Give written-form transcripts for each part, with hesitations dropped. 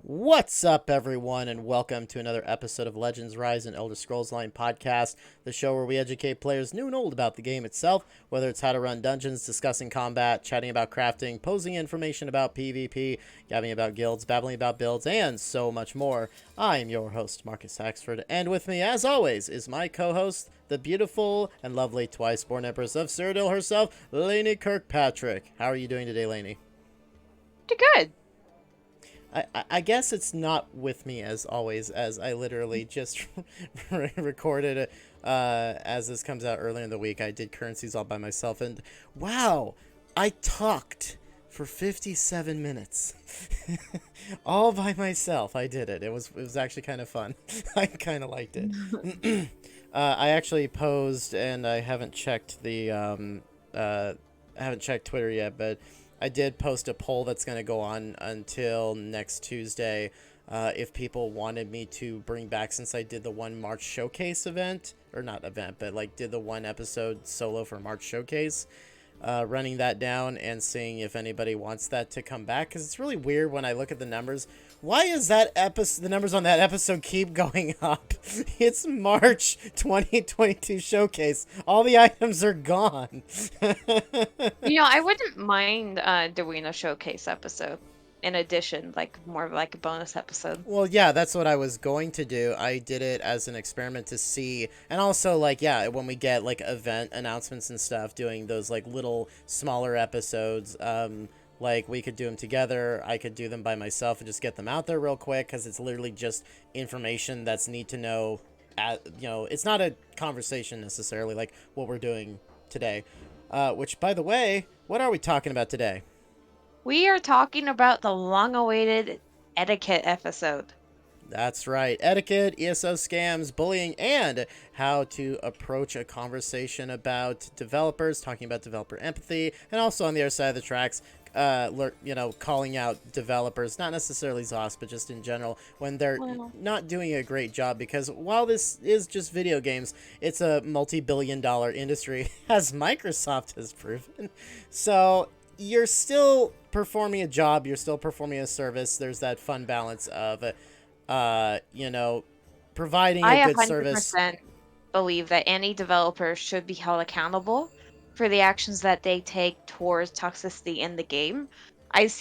What's up, everyone, and welcome to another episode of Legends Rise and Elder Scrolls Online podcast, the show where we educate players new and old about the game itself, whether it's how to run dungeons, discussing combat, chatting about crafting, posing information about PvP, gabbing about guilds, babbling about builds, and so much more. I'm your host, Marcus Axford, and with me, as always, is my co-host, the beautiful and lovely twice-born Empress of Cyrodiil herself, Lainy Kirkpatrick. How are you doing today, Lainy? Pretty good. I guess it's not with me as always, as I literally just recorded as this comes out earlier in the week. I did currencies all by myself, and wow, I talked for 57 minutes all by myself. I did it. It was actually kind of fun. I kind of liked it. I actually posed, and I haven't checked the I haven't checked Twitter yet, but I did post a poll that's going to go on until next Tuesday if people wanted me to bring back, since I did the one March Showcase event, or not event, but like did the one episode solo for March Showcase, running that down and seeing if anybody wants that to come back, because it's really weird when I look at the numbers. Why is that episode, the numbers on that episode keep going up? It's March 2022 Showcase. All the items are gone. I wouldn't mind doing a showcase episode in addition, like more of like a bonus episode. Well, yeah, that's what I was going to do. I did it as an experiment to see, and also, like, yeah, when we get, like, event announcements and stuff, doing those, like, little smaller episodes, like, we could do them together. I could do them by myself and just get them out there real quick, because it's literally just information that's need to know. It's not a conversation necessarily like what we're doing today. Which, by the way, what are we talking about today? We are talking about the long-awaited Etiquette episode. That's right. Etiquette, ESO scams, bullying, and how to approach a conversation about developers, talking about developer empathy, and also on the other side of the tracks, calling out developers, not necessarily ZOS, but just in general, when they're not doing a great job. Because while this is just video games, it's a multi-billion-dollar industry, as Microsoft has proven. So you're still performing a job, you're still performing a service. There's that fun balance of providing a good service. I 100% believe that any developer should be held accountable for the actions that they take towards toxicity in the game. I've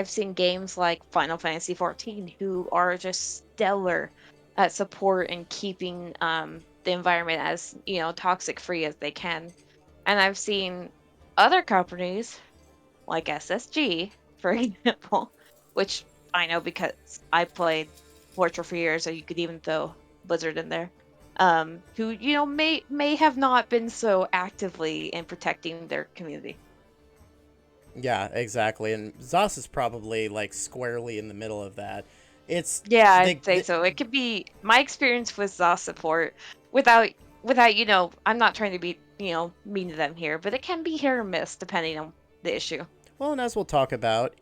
seen games like Final Fantasy XIV who are just stellar at support and keeping the environment as toxic free as they can, and I've seen other companies like SSG, for example, which I know because I played Portrait for years, so you could even throw Blizzard in there, who may have not been so actively in protecting their community. Yeah, exactly. And ZOS is probably like squarely in the middle of that. I'd say so. It could be my experience with ZOS support without I'm not trying to be mean to them here, but it can be hit or miss depending on the issue. Well, and as we'll talk about,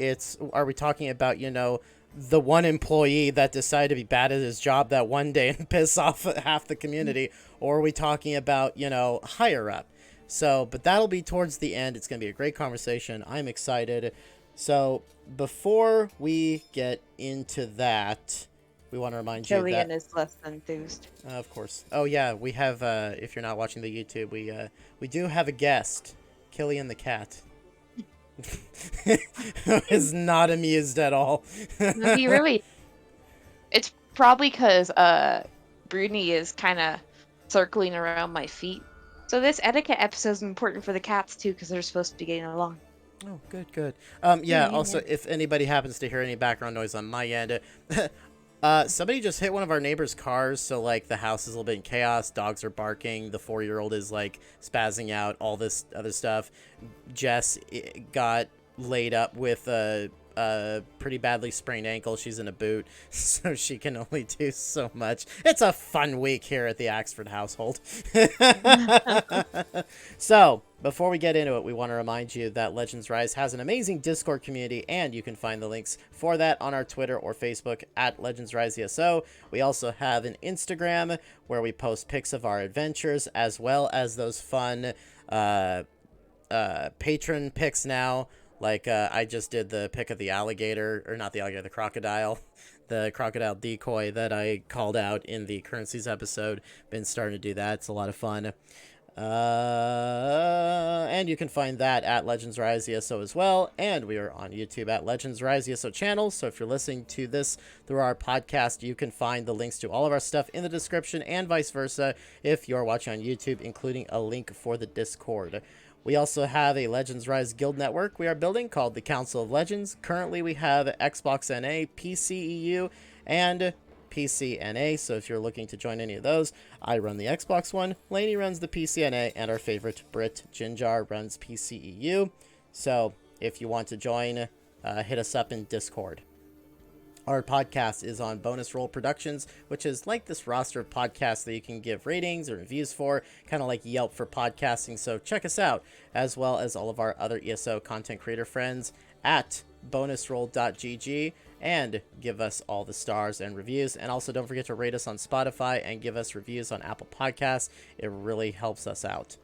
are we talking about, the one employee that decided to be bad at his job that one day and piss off half the community, or are we talking about, higher up? So, but that'll be towards the end. It's going to be a great conversation. I'm excited. So, before we get into that, we want to remind you that Killian is less enthused. Of course. Oh yeah, we have. If you're not watching the YouTube, we do have a guest, Killian the cat. Is not amused at all. He really. It's probably because Bruni is kind of circling around my feet. So this etiquette episode is important for the cats too, because they're supposed to be getting along. Oh, good. Also, if anybody happens to hear any background noise on my end, somebody just hit one of our neighbor's cars, so like the house is a little bit in chaos. Dogs are barking. The 4-year-old is like spazzing out. All this other stuff. Jess got laid up with a pretty badly sprained ankle. She's in a boot, so she can only do so much. It's a fun week here at the Axford household. So, before we get into it, we want to remind you that Legends Rise has an amazing Discord community, and you can find the links for that on our Twitter or Facebook at Legends Rise ESO. We also have an Instagram where we post pics of our adventures, as well as those fun patron pics now, Like I just did the pick of the alligator, or not the alligator, the crocodile, the crocodile decoy that I called out in the currencies episode. Been starting to do that. It's a lot of fun. And you can find that at Legends Rise ESO as well. And we are on YouTube at Legends Rise ESO channel. So if you're listening to this through our podcast, you can find the links to all of our stuff in the description and vice versa if you're watching on YouTube, including a link for the Discord. We also have a Legends Rise guild network we are building called the Council of Legends. Currently, we have Xbox NA, PCEU, and PCNA, so if you're looking to join any of those, I run the Xbox one, Lainy runs the PCNA, and our favorite Brit, Jinjar, runs PCEU. So if you want to join, hit us up in Discord. Our podcast is on Bonus Roll Productions, which is like this roster of podcasts that you can give ratings or reviews for, kind of like Yelp for podcasting. So check us out, as well as all of our other ESO content creator friends at bonusroll.gg, and give us all the stars and reviews. And also don't forget to rate us on Spotify and give us reviews on Apple Podcasts. It really helps us out.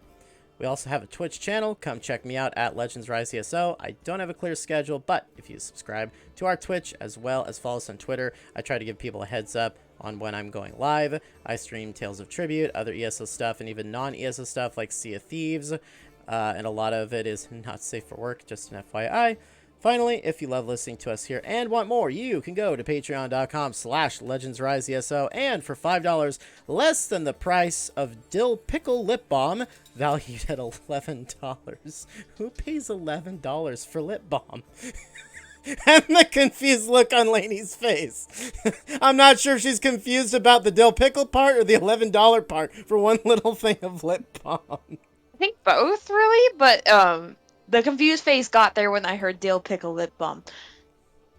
We also have a Twitch channel. Come check me out at Legends Rise ESO. I don't have a clear schedule, but if you subscribe to our Twitch as well as follow us on Twitter, I try to give people a heads up on when I'm going live. I stream Tales of Tribute, other ESO stuff, and even non-ESO stuff like Sea of Thieves. And a lot of it is not safe for work, just an FYI. Finally, if you love listening to us here and want more, you can go to patreon.com/legendsriseeso, and for $5 less than the price of dill pickle lip balm, valued at $11. Who pays $11 for lip balm? And the confused look on Lainey's face. I'm not sure if she's confused about the dill pickle part or the $11 part for one little thing of lip balm. I think both, really, but the confused face got there when I heard dill pickle lip balm.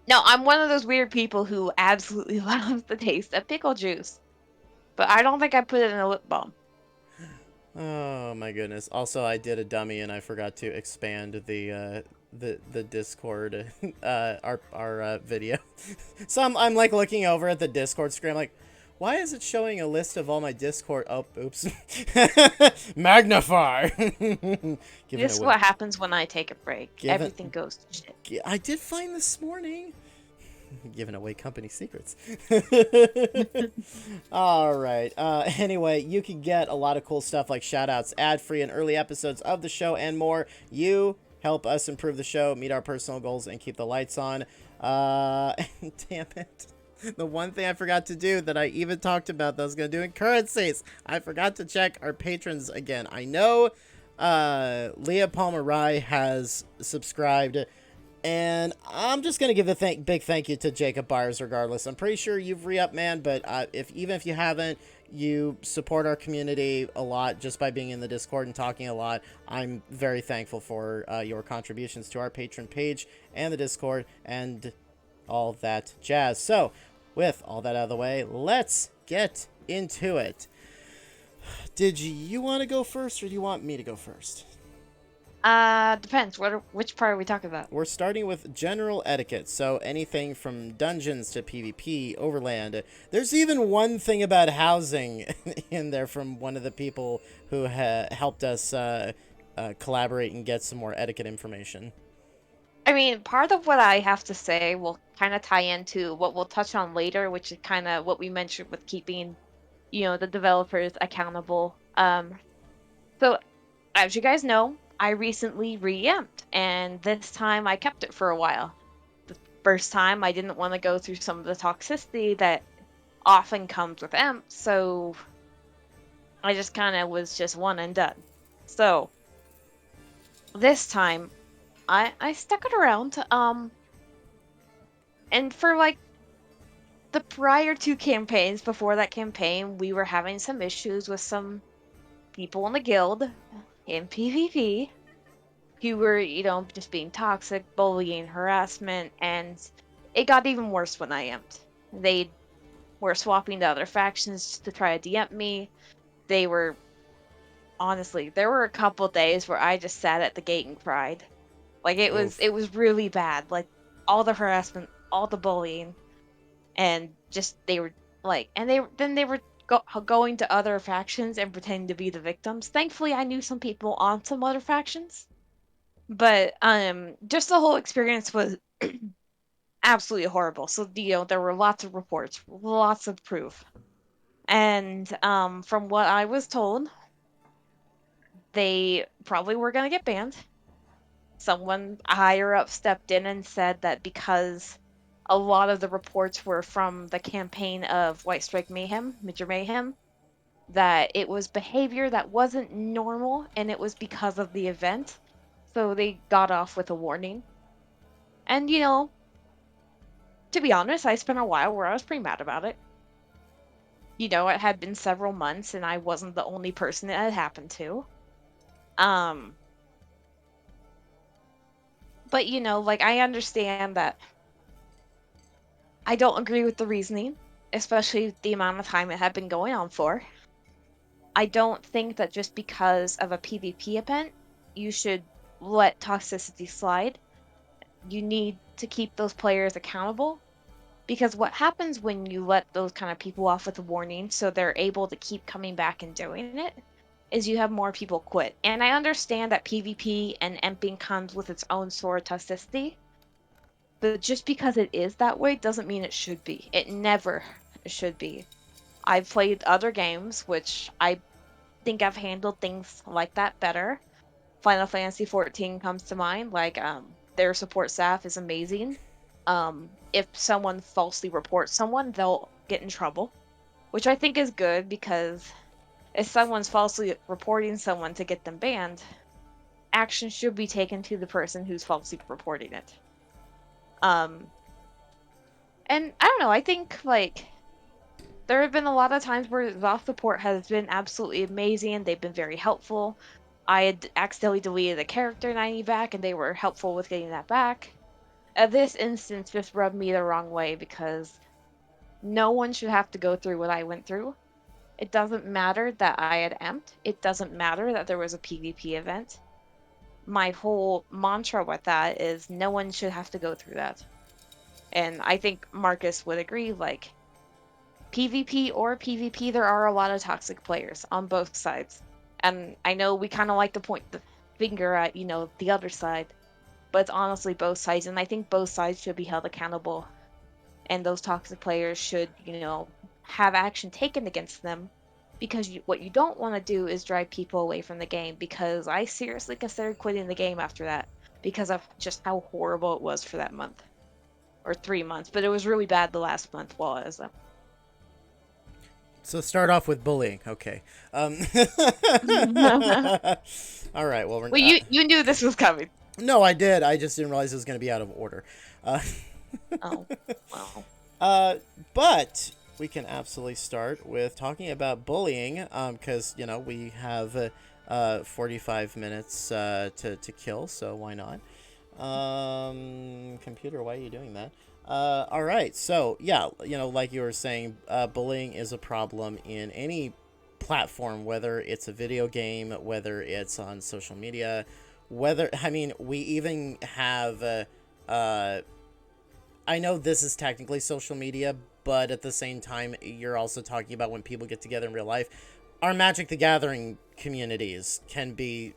No, I'm one of those weird people who absolutely loves the taste of pickle juice, but I don't think I put it in a lip balm. Oh my goodness. Also, I did a dummy and I forgot to expand the Discord our video. So I'm like looking over at the Discord screen, I'm like, why is it showing a list of all my Discord? Oh, oops. Magnify. This is what happens when I take a break. Everything goes to shit. I did find this morning. Giving away company secrets. All right. Anyway, you can get a lot of cool stuff like shout-outs, ad-free, and early episodes of the show and more. You help us improve the show, meet our personal goals, and keep the lights on. Damn it. The one thing I forgot to do that I even talked about that I was going to do in currencies, I forgot to check our patrons again. I know Leah Palmer Rye has subscribed, and I'm just going to give a big thank you to Jacob Byers regardless. I'm pretty sure you've re-upped, man, but even if you haven't, you support our community a lot just by being in the Discord and talking a lot. I'm very thankful for your contributions to our patron page and the Discord and all that jazz. So, with all that out of the way, let's get into it. Did you want to go first, or do you want me to go first? Depends. Which part are we talking about? We're starting with general etiquette, so anything from dungeons to PvP, overland. There's even one thing about housing in there from one of the people who helped us collaborate and get some more etiquette information. I mean, part of what I have to say will kind of tie into what we'll touch on later, which is kind of what we mentioned with keeping, the developers accountable. So, as you guys know, I recently re-amped, and this time I kept it for a while. The first time I didn't want to go through some of the toxicity that often comes with amp, so I just kind of was just one and done. So, this time, I stuck it around, and for like the prior two campaigns before that campaign, we were having some issues with some people in the guild in PvP who were, just being toxic, bullying, harassment, and it got even worse when I amped. They were swapping to other factions to try to de-amp me. They were, honestly, there were a couple days where I just sat at the gate and cried. Like, it was really bad. Like, all the harassment, all the bullying, and just, they were, like, and they were going to other factions and pretending to be the victims. Thankfully, I knew some people on some other factions. But just the whole experience was absolutely horrible. So, there were lots of reports, lots of proof. And from what I was told, they probably were going to get banned. Someone higher up stepped in and said that because a lot of the reports were from the campaign of White Strike Mayhem, Major Mayhem, that it was behavior that wasn't normal and it was because of the event. So they got off with a warning. And, to be honest, I spent a while where I was pretty mad about it. It had been several months and I wasn't the only person it had happened to. Um, but like I understand that I don't agree with the reasoning, especially the amount of time it had been going on for. I don't think that just because of a PvP event, you should let toxicity slide. You need to keep those players accountable because what happens when you let those kind of people off with a warning so they're able to keep coming back and doing it is you have more people quit. And I understand that PvP and emping comes with its own sort of toxicity, but just because it is that way doesn't mean it should be. It never should be. I've played other games, which I think I've handled things like that better. Final Fantasy 14 comes to mind. Like, their support staff is amazing. If someone falsely reports someone, they'll get in trouble, which I think is good because if someone's falsely reporting someone to get them banned, action should be taken to the person who's falsely reporting it. Um, and I don't know, I think like there have been a lot of times where Zoth support has been absolutely amazing. They've been very helpful. I had accidentally deleted a character and I need back, and they were helpful with getting that back. This instance just rubbed me the wrong way because no one should have to go through what I went through. It doesn't matter that I had amped. It doesn't matter that there was a PvP event. My whole mantra with that is no one should have to go through that. And I think Marcus would agree, like, PvP or PvP, there are a lot of toxic players on both sides. And I know we kind of like to point the finger at, the other side, but it's honestly both sides. And I think both sides should be held accountable. And those toxic players should, have action taken against them. Because what you don't want to do is drive people away from the game. Because I seriously considered quitting the game after that. Because of just how horrible it was for that month. Or 3 months. But it was really bad the last month while I was So start off with bullying. Okay. All right. Well, well, you knew this was coming. no, I did. I just didn't realize it was going to be out of order. Uh, Oh, well. uh, but we can absolutely start with talking about bullying, because we have 45 minutes to kill, so why not? Computer, why are you doing that? All right, so yeah, like you were saying, bullying is a problem in any platform, whether it's a video game, whether it's on social media, we even have I know this is technically social media, but at the same time, you're also talking about when people get together in real life. Our Magic the Gathering communities can be,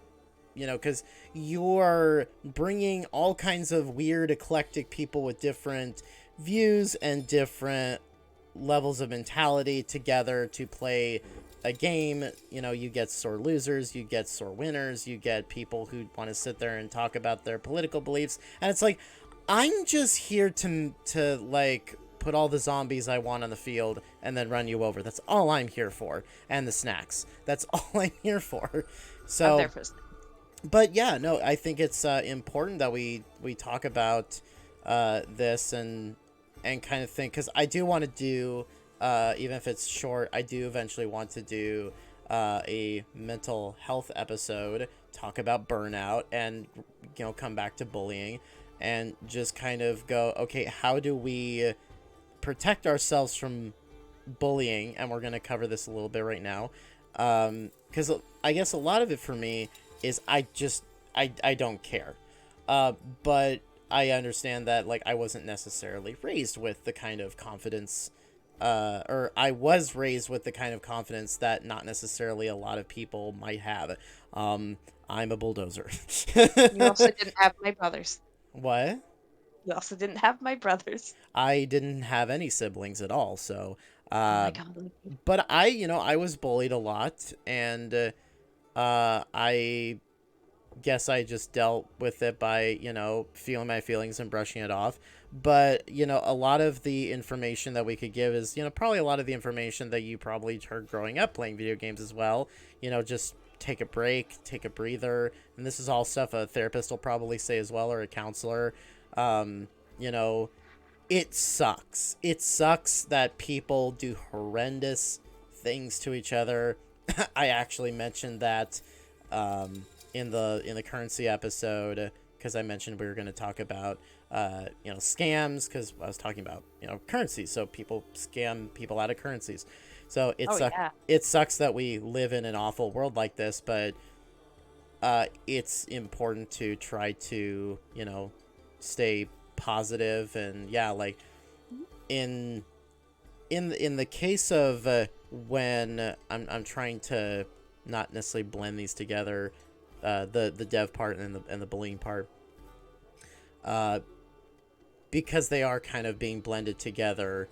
because you're bringing all kinds of weird, eclectic people with different views and different levels of mentality together to play a game. You get sore losers, you get sore winners, you get people who want to sit there and talk about their political beliefs, and it's like, I'm just here to like put all the zombies I want on the field and then run you over. That's all I'm here for, and the snacks. That's all I'm here for. I'm So, there for. but yeah, no, I think it's important that we talk about this and kind of think, because I do want to do, even if it's short, I do eventually want to do a mental health episode, talk about burnout, and come back to bullying, and just kind of go, okay, how do we protect ourselves from bullying? And we're going to cover this a little bit right now, because I guess a lot of it for me is I don't care, but I understand that, like, I wasn't necessarily raised with the kind of confidence or I was raised with the kind of confidence that not necessarily a lot of people might have. I'm a bulldozer. You also didn't have my brothers. What? You also didn't have my brothers. I didn't have any siblings at all, so Oh my uh, god, Lucy. but I was bullied a lot, and I guess I just dealt with it by, feeling my feelings and brushing it off. But, a lot of the information that we could give is, probably a lot of the information that you probably heard growing up playing video games as well. Just take a break, take a breather. And this is all stuff a therapist will probably say as well, or a counselor. Um, you know, it sucks. It sucks that people do horrendous things to each other. I actually mentioned that in the currency episode, because I mentioned we were going to talk about scams, because I was talking about currency, so people scam people out of currencies. So Oh yeah. it sucks that we live in an awful world like this, but it's important to try to stay positive. And yeah, like in the case of when I'm trying to not necessarily blend these together, the dev part and the bullying part, uh, because they are kind of being blended together.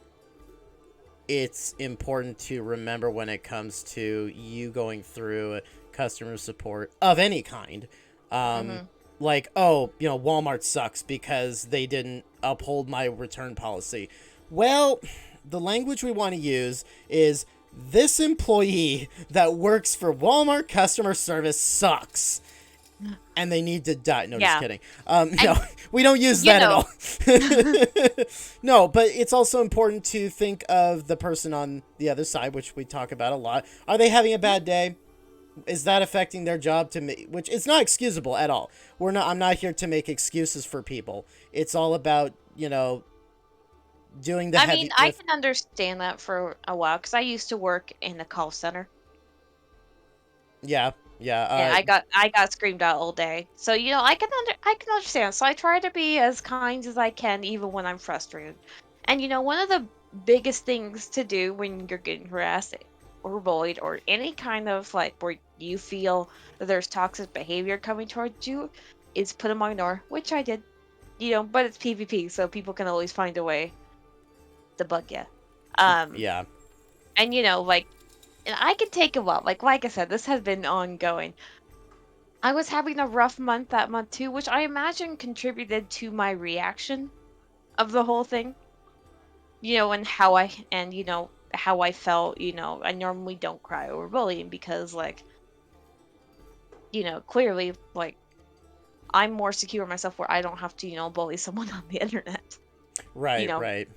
It's important to remember when it comes to you going through customer support of any kind. Mm-hmm. Like, oh, Walmart sucks because they didn't uphold my return policy. Well, the language we want to use is, this employee that works for Walmart customer service sucks, and they need to die. No, just Yeah. kidding. No, we don't use that at all. No, but it's also important to think of the person on the other side, which we talk about a lot. Are they having a bad day? Is that affecting their job to me? Which it's not excusable at all. I'm not here to make excuses for people. It's all about, doing the I heavy mean, I lift. can understand that for a while because I used to work in a call center. Yeah, yeah. And I got screamed at all day. So, I can understand. So I try to be as kind as I can even when I'm frustrated. And one of the biggest things to do when you're getting harassed or bullied or any kind of like where you feel that there's toxic behavior coming towards you is put them on ignore, which I did. But it's PvP, so people can always find a way to bug you. Um Yeah. and and I can take a while. Like I said, this has been ongoing. I was having a rough month that month too, which I imagine contributed to my reaction of the whole thing. And how I felt. I normally don't cry over bullying because, like, clearly, like, I'm more secure in myself where I don't have to, bully someone on the internet. You Right, know, right.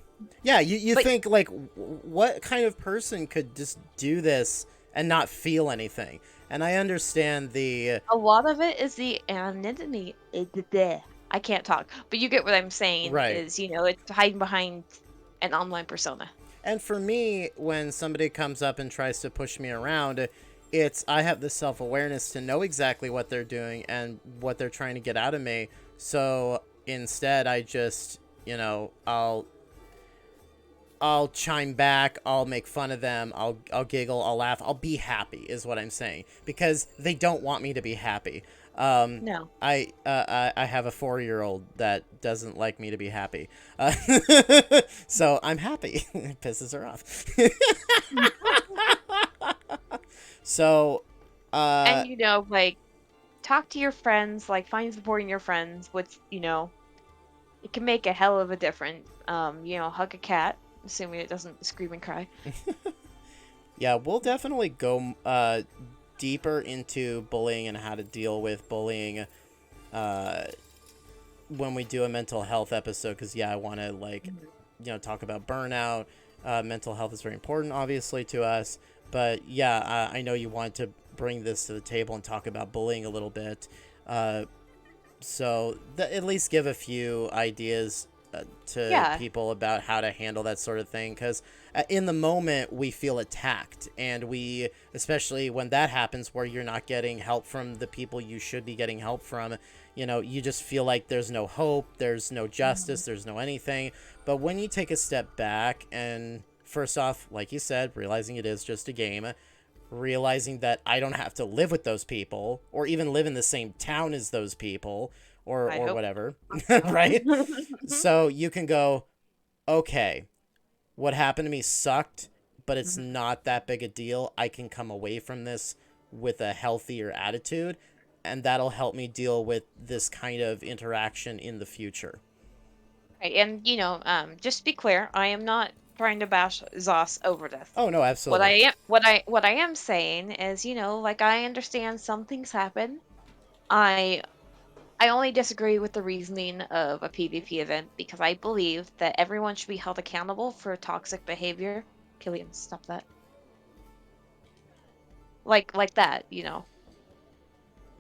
Yeah, you but think, like, what kind of person could just do this and not feel anything? And I understand the a lot of it is the anonymity. I can't talk, but you get what I'm saying. right. Is it's hiding behind an online persona. And for me, when somebody comes up and tries to push me around, I have the self-awareness to know exactly what they're doing and what they're trying to get out of me. So instead, I just, I'll chime back, I'll make fun of them, I'll giggle, I'll laugh, I'll be happy is what I'm saying, because they don't want me to be happy. No. I have a 4-year-old that doesn't like me to be happy. Uh, so I'm happy. It pisses her off. So And like, talk to your friends, like find support in your friends, which, it can make a hell of a difference. Hug a cat, assuming it doesn't scream and cry. yeah, we'll definitely go deeper into bullying and how to deal with bullying when we do a mental health episode, because I want to, like, talk about burnout. Mental health is very important, obviously, to us, but I know you want to bring this to the table and talk about bullying a little bit. So at least give a few ideas to Yeah. people about how to handle that sort of thing, because in the moment we feel attacked, and especially when that happens where you're not getting help from the people you should be getting help from, you just feel like there's no hope, there's no justice, there's no anything. But when you take a step back and first off, like you said, realizing it is just a game, realizing that I don't have to live with those people or even live in the same town as those people I or hope whatever, so. right? So you can go, okay, what happened to me sucked, but it's Mhm. not that big a deal. I can come away from this with a healthier attitude, and that'll help me deal with this kind of interaction in the future. Right, and just to be clear, I am not trying to bash Zos over this. Oh no, absolutely. What I am saying is, like I understand some things happen. I I only disagree with the reasoning of a PvP event because I believe that everyone should be held accountable for toxic behavior. Killian, stop that. Like that.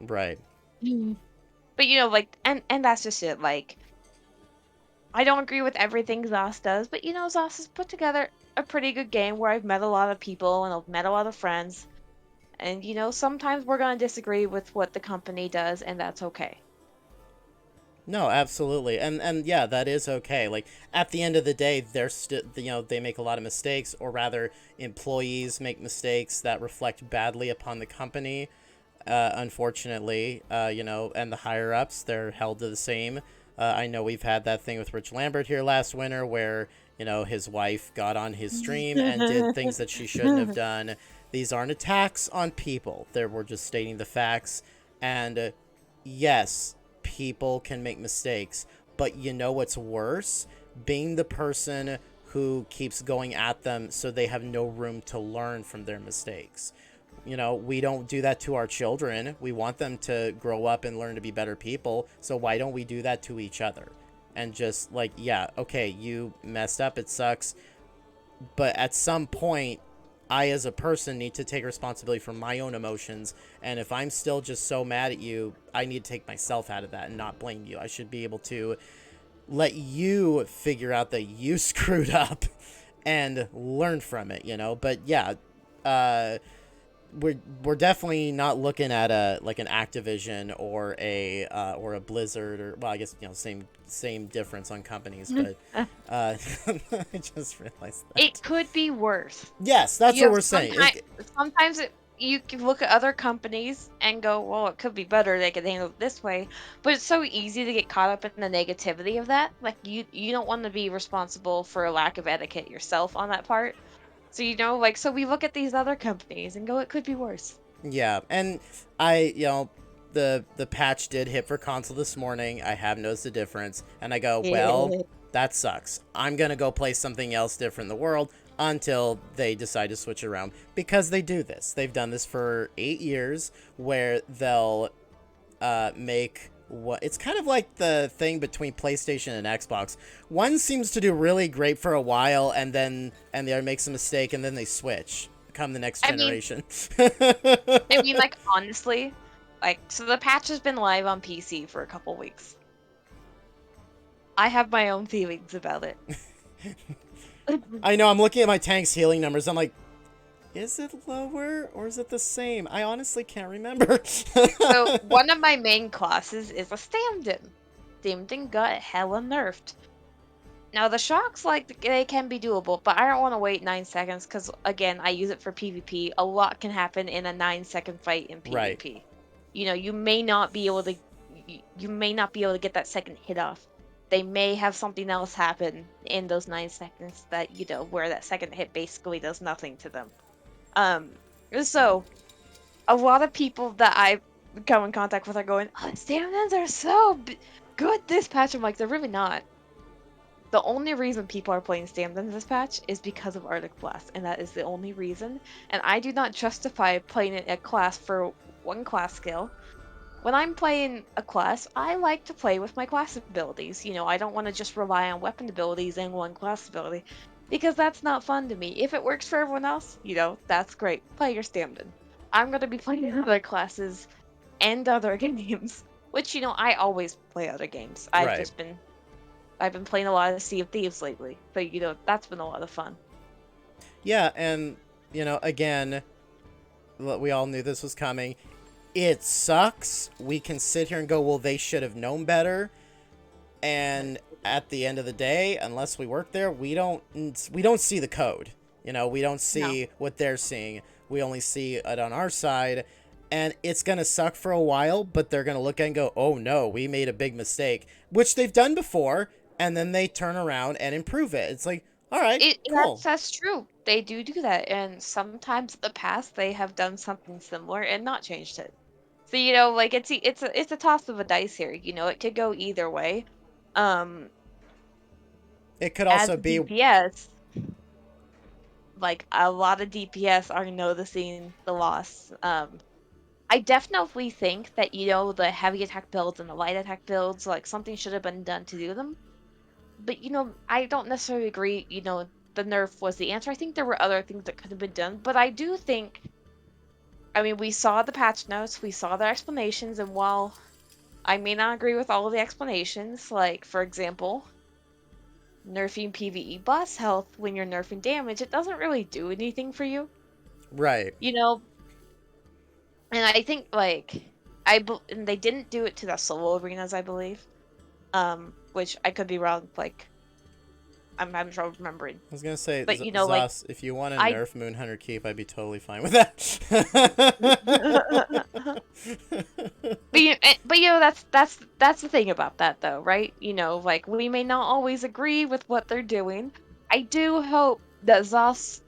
Right. Mhm. But like and that's just it. Like I don't agree with everything Zos does, but Zos has put together a pretty good game where I've met a lot of people and I've met a lot of friends. And sometimes we're gonna disagree with what the company does, and that's okay. No, absolutely. And yeah, that is okay. Like at the end of the day, they're still, they make a lot of mistakes, or rather employees make mistakes that reflect badly upon the company. Unfortunately, and the higher ups, they're held to the same. I know we've had that thing with Rich Lambert here last winter where, his wife got on his stream and did things that she shouldn't have done. These aren't attacks on people. We're just stating the facts. And yes, people can make mistakes, but you know what's worse? Being the person who keeps going at them so they have no room to learn from their mistakes. We don't do that to our children. We want them to grow up and learn to be better people. So why don't we do that to each other? And just like, yeah, okay, you messed up. It sucks. But at some point, I as a person need to take responsibility for my own emotions. And if I'm still just so mad at you, I need to take myself out of that and not blame you. I should be able to let you figure out that you screwed up and learn from it. But yeah, we're definitely not looking at an Activision or a Blizzard, or well, I guess same difference on companies, but I just realized It that. could be worse. Yes, that's what we're saying. Sometimes you can look at other companies and go, well, it could be better. They could handle it this way. But it's so easy to get caught up in the negativity of that. Like you don't want to be responsible for a lack of etiquette yourself on that part. So so we look at these other companies and go, it could be worse. Yeah, and the patch did hit for console this morning. I have noticed a difference, and I go, well, that sucks. I'm gonna go play something else different in the world until they decide to switch around, because they do this. They've done this for 8 years, where they'll make what it's kind of like the thing between PlayStation and Xbox. One seems to do really great for a while, and the other makes a mistake, and then they switch come the next I mean, generation. like honestly, so the patch has been live on PC for a couple weeks. I have my own feelings about it. I know, I'm looking at my tank's healing numbers. I'm like, is it lower or is it the same? I honestly can't remember. So one of my main classes is a Stamden. Stamden got hella nerfed. Now the shocks, they can be doable, but I don't want to wait 9 seconds because again, I use it for PvP. A lot can happen in a 9-second fight in Right. PvP. You may not be able to, you may not be able to get that second hit off. They may have something else happen in those 9 seconds that where that second hit basically does nothing to them. So a lot of people that I come in contact with are going, "Oh, Stamens are so good this patch." I'm like, they're really not. The only reason people are playing Stamens this patch is because of Arctic Blast, and that is the only reason. And I do not justify playing a class for one class skill. When I'm playing a class, I like to play with my class abilities. I don't want to just rely on weapon abilities and one class ability, because that's not fun to me. If it works for everyone else, that's great. Play your Stamden. I'm going to be playing other classes and other games, which I always play other games. Right. I've been playing a lot of Sea of Thieves lately, so that's been a lot of fun. Yeah, and again, we all knew this was coming. It sucks. We can sit here and go, well, they should have known better. And at the end of the day, unless we work there, we don't see the code. We don't No. see what they're seeing. We only see it on our side. And it's going to suck for a while, but they're going to look and go, oh no, we made a big mistake, which they've done before. And then they turn around and improve it. It's like, all right, That's cool. that's true. They do that, and sometimes in the past they have done something similar and not changed it. So like it's a toss of a dice here. It could go either way. Um, It could as also a be DPS, like a lot of DPS are noticing the loss. I definitely think that the heavy attack builds and the light attack builds, like something should have been done to do them. But I don't necessarily agree. The nerf was the answer. I think there were other things that could have been done, but I do think. I mean, we saw the patch notes, we saw their explanations, and while I may not agree with all of the explanations, like for example, nerfing PvE boss health when you're nerfing damage, it doesn't really do anything for you. right. You know, and I think and they didn't do it to the solo arenas, I believe. Which I could be wrong. Like I'm having trouble remembering. I was gonna say, But like Zos, if you want to I. nerf Moonhunter Keep, I'd be totally fine with that. But that's the thing about that though, right? Like we may not always agree with what they're doing. I do hope that Zos,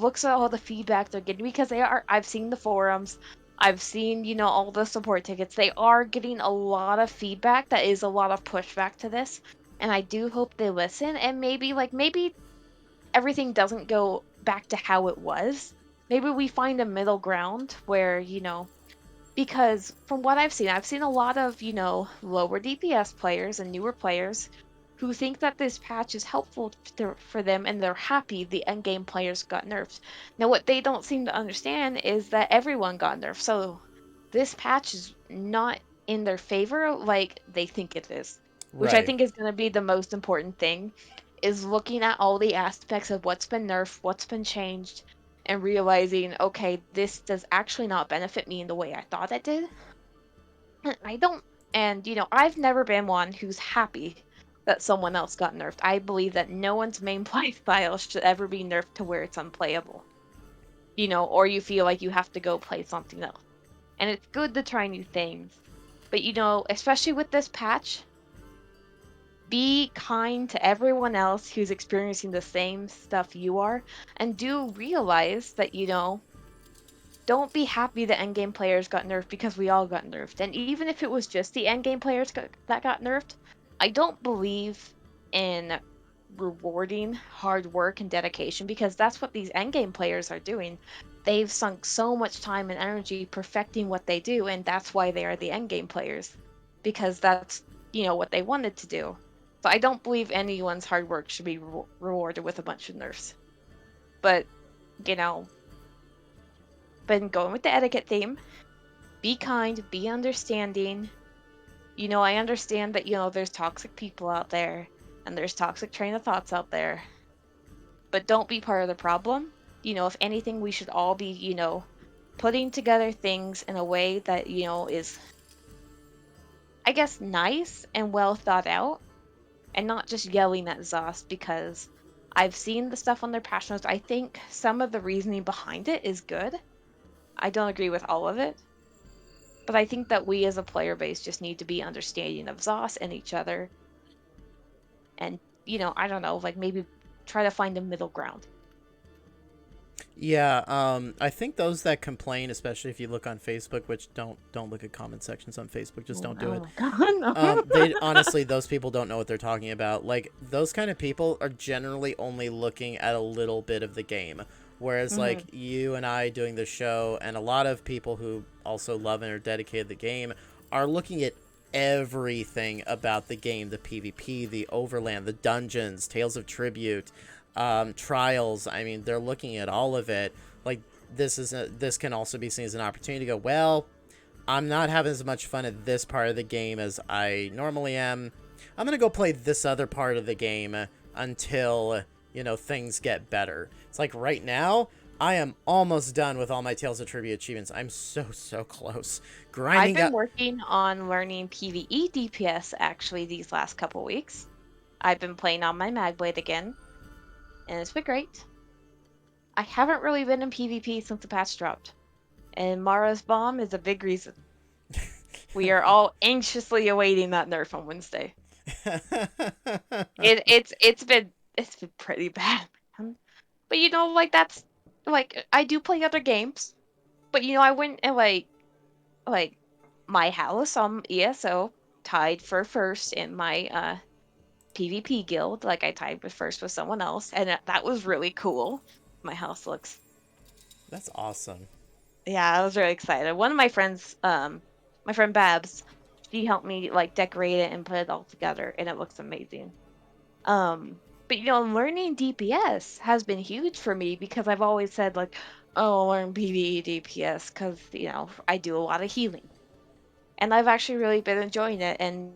looks at all the feedback they're getting because I've seen the forums, I've seen, all the support tickets. They are getting a lot of feedback that is a lot of pushback to this. And I do hope they listen and maybe everything doesn't go back to how it was. Maybe we find a middle ground where, because from what I've seen a lot of, lower DPS players and newer players who think that this patch is helpful for them and they're happy the endgame players got nerfed. Now, what they don't seem to understand is that everyone got nerfed. So this patch is not in their favor like they think it is, which I Right. think is going to be the most important thing is looking at all the aspects of what's been nerfed, what's been changed, and realizing, okay, this does actually not benefit me in the way I thought it did. I don't, and I've never been one who's happy that someone else got nerfed. I believe that no one's main play style should ever be nerfed to where it's unplayable, or you feel like you have to go play something else. And it's good to try new things. But especially with this patch, be kind to everyone else who's experiencing the same stuff you are, and do realize that, don't be happy the endgame players got nerfed because we all got nerfed. And even if it was just the endgame players that got nerfed, I don't believe in rewarding hard work and dedication because that's what these endgame players are doing. They've sunk so much time and energy perfecting what they do, and that's why they are the endgame players because that's what they wanted to do. So I don't believe anyone's hard work should be rewarded with a bunch of nerfs. But you know, been going with the etiquette theme. Be kind, be understanding. I understand that, there's toxic people out there and there's toxic train of thoughts out there, but don't be part of the problem. If anything, we should all be, putting together things in a way that, is, I guess, nice and well thought out and not just yelling at Zos because I've seen the stuff on their patch notes. I think some of the reasoning behind it is good. I don't agree with all of it. But I think that we as a player base just need to be understanding of Zos and each other. And, I don't know, like maybe try to find a middle ground. Yeah, I think those that complain, especially if you look on Facebook, which don't look at comment sections on Facebook, just don't do Oh it. my god, no. They honestly, those people don't know what they're talking about. Like those kind of people are generally only looking at a little bit of the game, whereas like you and I doing the show, and a lot of people who also love and are dedicated to the game are looking at everything about the game, the PvP, the overland, the dungeons, Tales of Tribute, trials. I mean, they're looking at all of it. Like this can also be seen as an opportunity to go, well, I'm not having as much fun at this part of the game as I normally am. I'm gonna go play this other part of the game until things get better. It's like right now I am almost done with all my Tales of Tribute achievements. I'm so close. I've Grinding been up. working on learning PvE DPS actually these last couple weeks. I've been playing on my Magblade again, and it's been great. I haven't really been in PvP since the patch dropped, and Mara's bomb is a big reason. We are all anxiously awaiting that nerf on Wednesday. It's been pretty bad, man. But like that's like I do play other games, but I went and like my house on ESO tied for first in my PvP guild. Like I tied with first with someone else, and that was really cool. My house looks That's awesome. Yeah, I was really excited. One of my friends, my friend Babs, she helped me like decorate it and put it all together, and it looks amazing. But learning DPS has been huge for me because I've always said like, oh, learn PvE DPS because I do a lot of healing, and I've actually really been enjoying it. And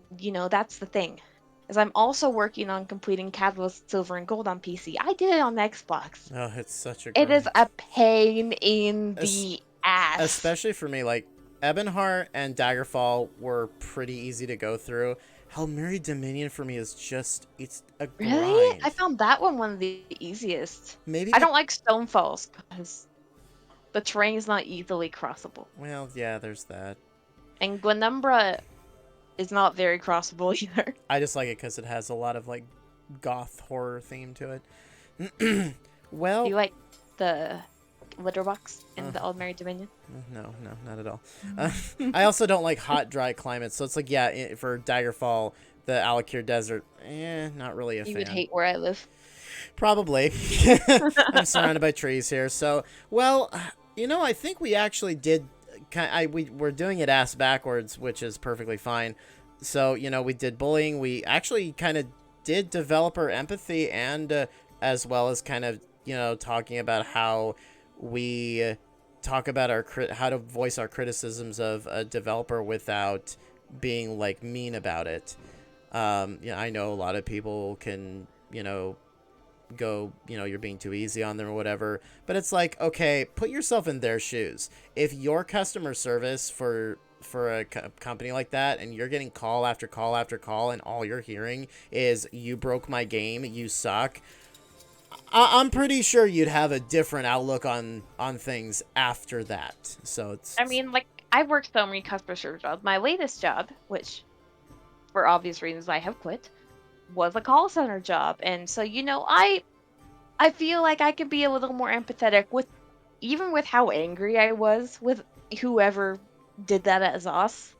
that's the thing, is I'm also working on completing Catalyst Silver and Gold on PC. I did it on Xbox. Oh, it's such a It is grind. a pain in Es- the ass. Especially for me, like Ebonheart and Daggerfall were pretty easy to go through. Helmiri Dominion for me is just, it's a Really? I grind. found that one of the easiest. Maybe I be don't like Stonefalls because the terrain is not easily crossable. well, yeah, there's that. And Glenumbra is not very crossable either. I just like it because it has a lot of like goth horror theme to it. Do Well, you like the litter box in uh, the Aldmeri Dominion? no, not at all. I also don't like hot, dry climates, so it's like, yeah, for Daggerfall, the Alakir Desert, not really a You would fan. hate where I live. Probably. I'm surrounded by trees here, so well, I think we actually did. We're doing it ass backwards, which is perfectly fine. So we did bullying. We actually kind of did developer empathy, and as well as kind of talking about how we talk about how to voice our criticisms of a developer without being like mean about it. I know a lot of people can go, you're being too easy on them or whatever. But it's like, okay, put yourself in their shoes. If your customer service for a company like that, and you're getting call after call after call, and all you're hearing is "you broke my game, you suck," I'm pretty sure you'd have a different outlook on things after that. So I mean, like, I've worked so many customer service jobs. My latest job, which for obvious reasons I have quit, was a call center job. And so, I feel like I could be a little more empathetic with even with how angry I was with whoever did that as us.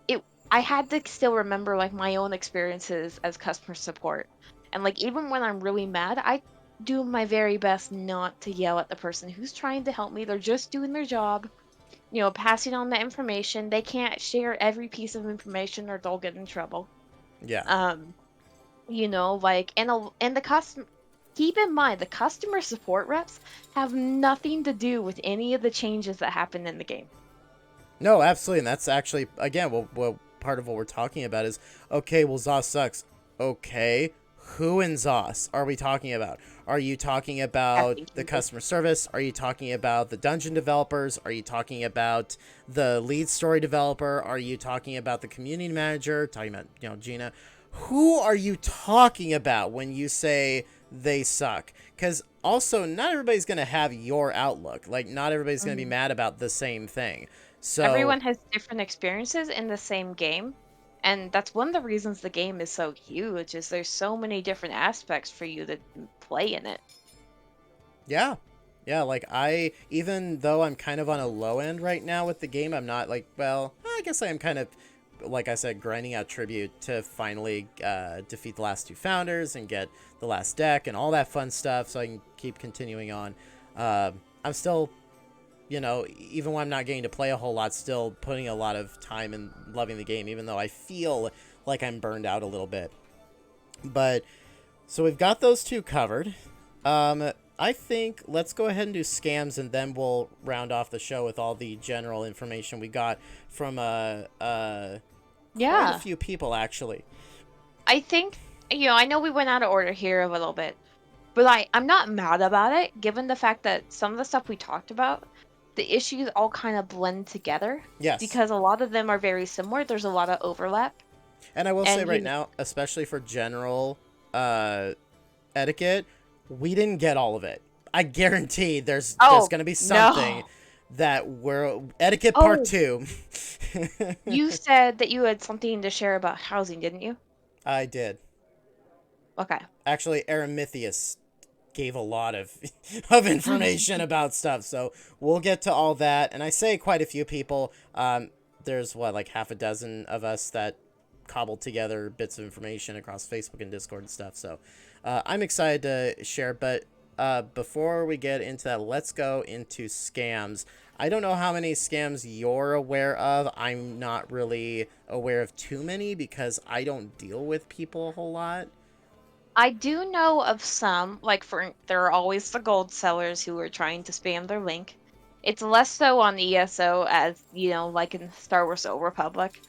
It I had to still remember like my own experiences as customer support. And like even when I'm really mad, I do my very best not to yell at the person who's trying to help me. They're just doing their job, passing on the information. They can't share every piece of information or they'll get in trouble. yeah. Um, like and the customer keep in mind the customer support reps have nothing to do with any of the changes that happen in the game. No, absolutely, and that's actually again, well, part of what we're talking about is, okay, well, Zoss sucks. Okay, who in Zoss are we talking about? Are you talking about Happy the people. customer service? Are you talking about the dungeon developers? Are you talking about the lead story developer? Are you talking about the community manager? Talking about Gina? Who are you talking about when you say they suck? Because also, not everybody's gonna have your outlook. Like, not everybody's gonna be Mhm. mad about the same thing. So, Everyone has different experiences in the same game, and that's one of the reasons the game is so huge is there's so many different aspects for you to play in it. yeah. Yeah, like even though I'm kind of on a low end right now with the game, I'm not like, well, I guess I am kind of, like I said, grinding out tribute to finally defeat the last two founders and get the last deck and all that fun stuff so I can keep continuing on. I'm still, even when I'm not getting to play a whole lot, still putting a lot of time and loving the game, even though I feel like I'm burned out a little bit. But so we've got those two covered. I think let's go ahead and do scams, and then we'll round off the show with all the general information we got from quite a Yeah. few people, actually. I think, I know we went out of order here a little bit, but I'm not mad about it, given the fact that some of the stuff we talked about, the issues all kind of blend together Yes. because a lot of them are very similar. There's a lot of overlap. And I will say And right now, especially for general etiquette, we didn't get all of it. I guarantee there's Oh, gonna be something no. that we're etiquette part Oh, 2. you said that you had something to share about housing, didn't you? I did. Okay. Actually, Eremithius gave a lot of of information about stuff, so we'll get to all that. And I say quite a few people. There's what, like half a dozen of us that cobbled together bits of information across Facebook and Discord and stuff. So I'm excited to share. But before we get into that, let's go into scams. I don't know how many scams you're aware of. I'm not really aware of too many because I don't deal with people a whole lot. I do know of some, like there are always the gold sellers who are trying to spam their link. It's less so on ESO as, like in Star Wars Old Republic.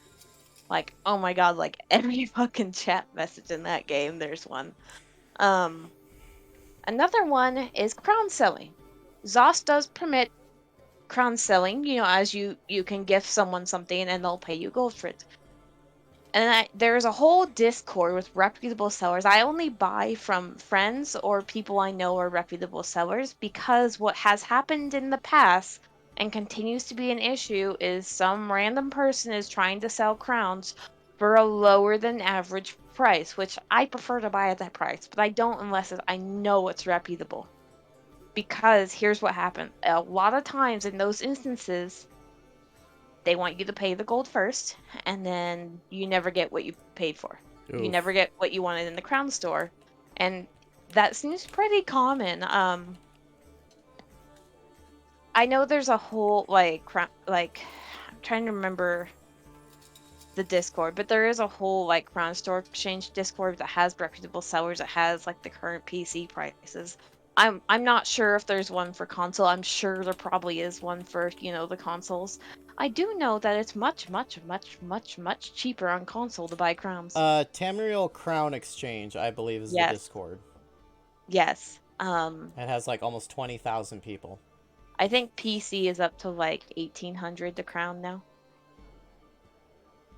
Like, oh my god, like every fucking chat message in that game, there's one. Um, Another one is crown selling. ZOS does permit crown selling, as you can gift someone something and they'll pay you gold for it. And there's a whole Discord with reputable sellers. I only buy from friends or people I know are reputable sellers because what has happened in the past and continues to be an issue is some random person is trying to sell crowns for a lower than average price, which I prefer to buy at that price, but I don't unless I know it's reputable. Because here's what happened. A lot of times in those instances, they want you to pay the gold first, and then you never get what you paid for. You Oof. never get what you wanted in the crown store. And that seems pretty common. I know there's a whole I'm trying to remember the Discord, but there is a whole like crown store exchange Discord that has reputable sellers that has like the current PC prices. I'm not sure if there's one for console. I'm sure there probably is one for, the consoles. I do know that it's much, much, much, much, much cheaper on console to buy crowns. Tamriel Crown Exchange, I believe, is the Yes. Discord. Yes. It has like almost 20,000 people. I think PC is up to like 1800 the crown now.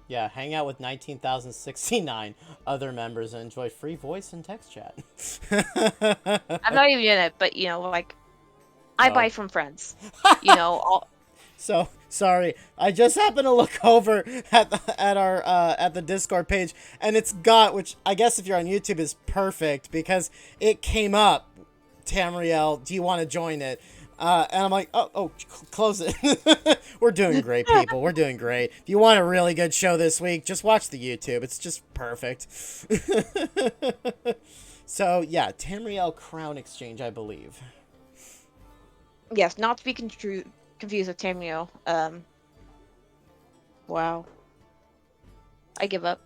Yeah, hang out with 19,069 other members and enjoy free voice and text chat. I'm not even in it, but like I Oh. buy from friends. All So sorry, I just happened to look over at the Discord page, and it's got, which I guess if you're on YouTube is perfect because it came up. Tamriel, do you want to join it? And I'm like, close it. We're doing great, people. We're doing great. If you want a really good show this week, just watch the YouTube. It's just perfect. So yeah, Tamriel Crown Exchange, I believe. Yes, not to be confused with Tamriel. Wow. I give up.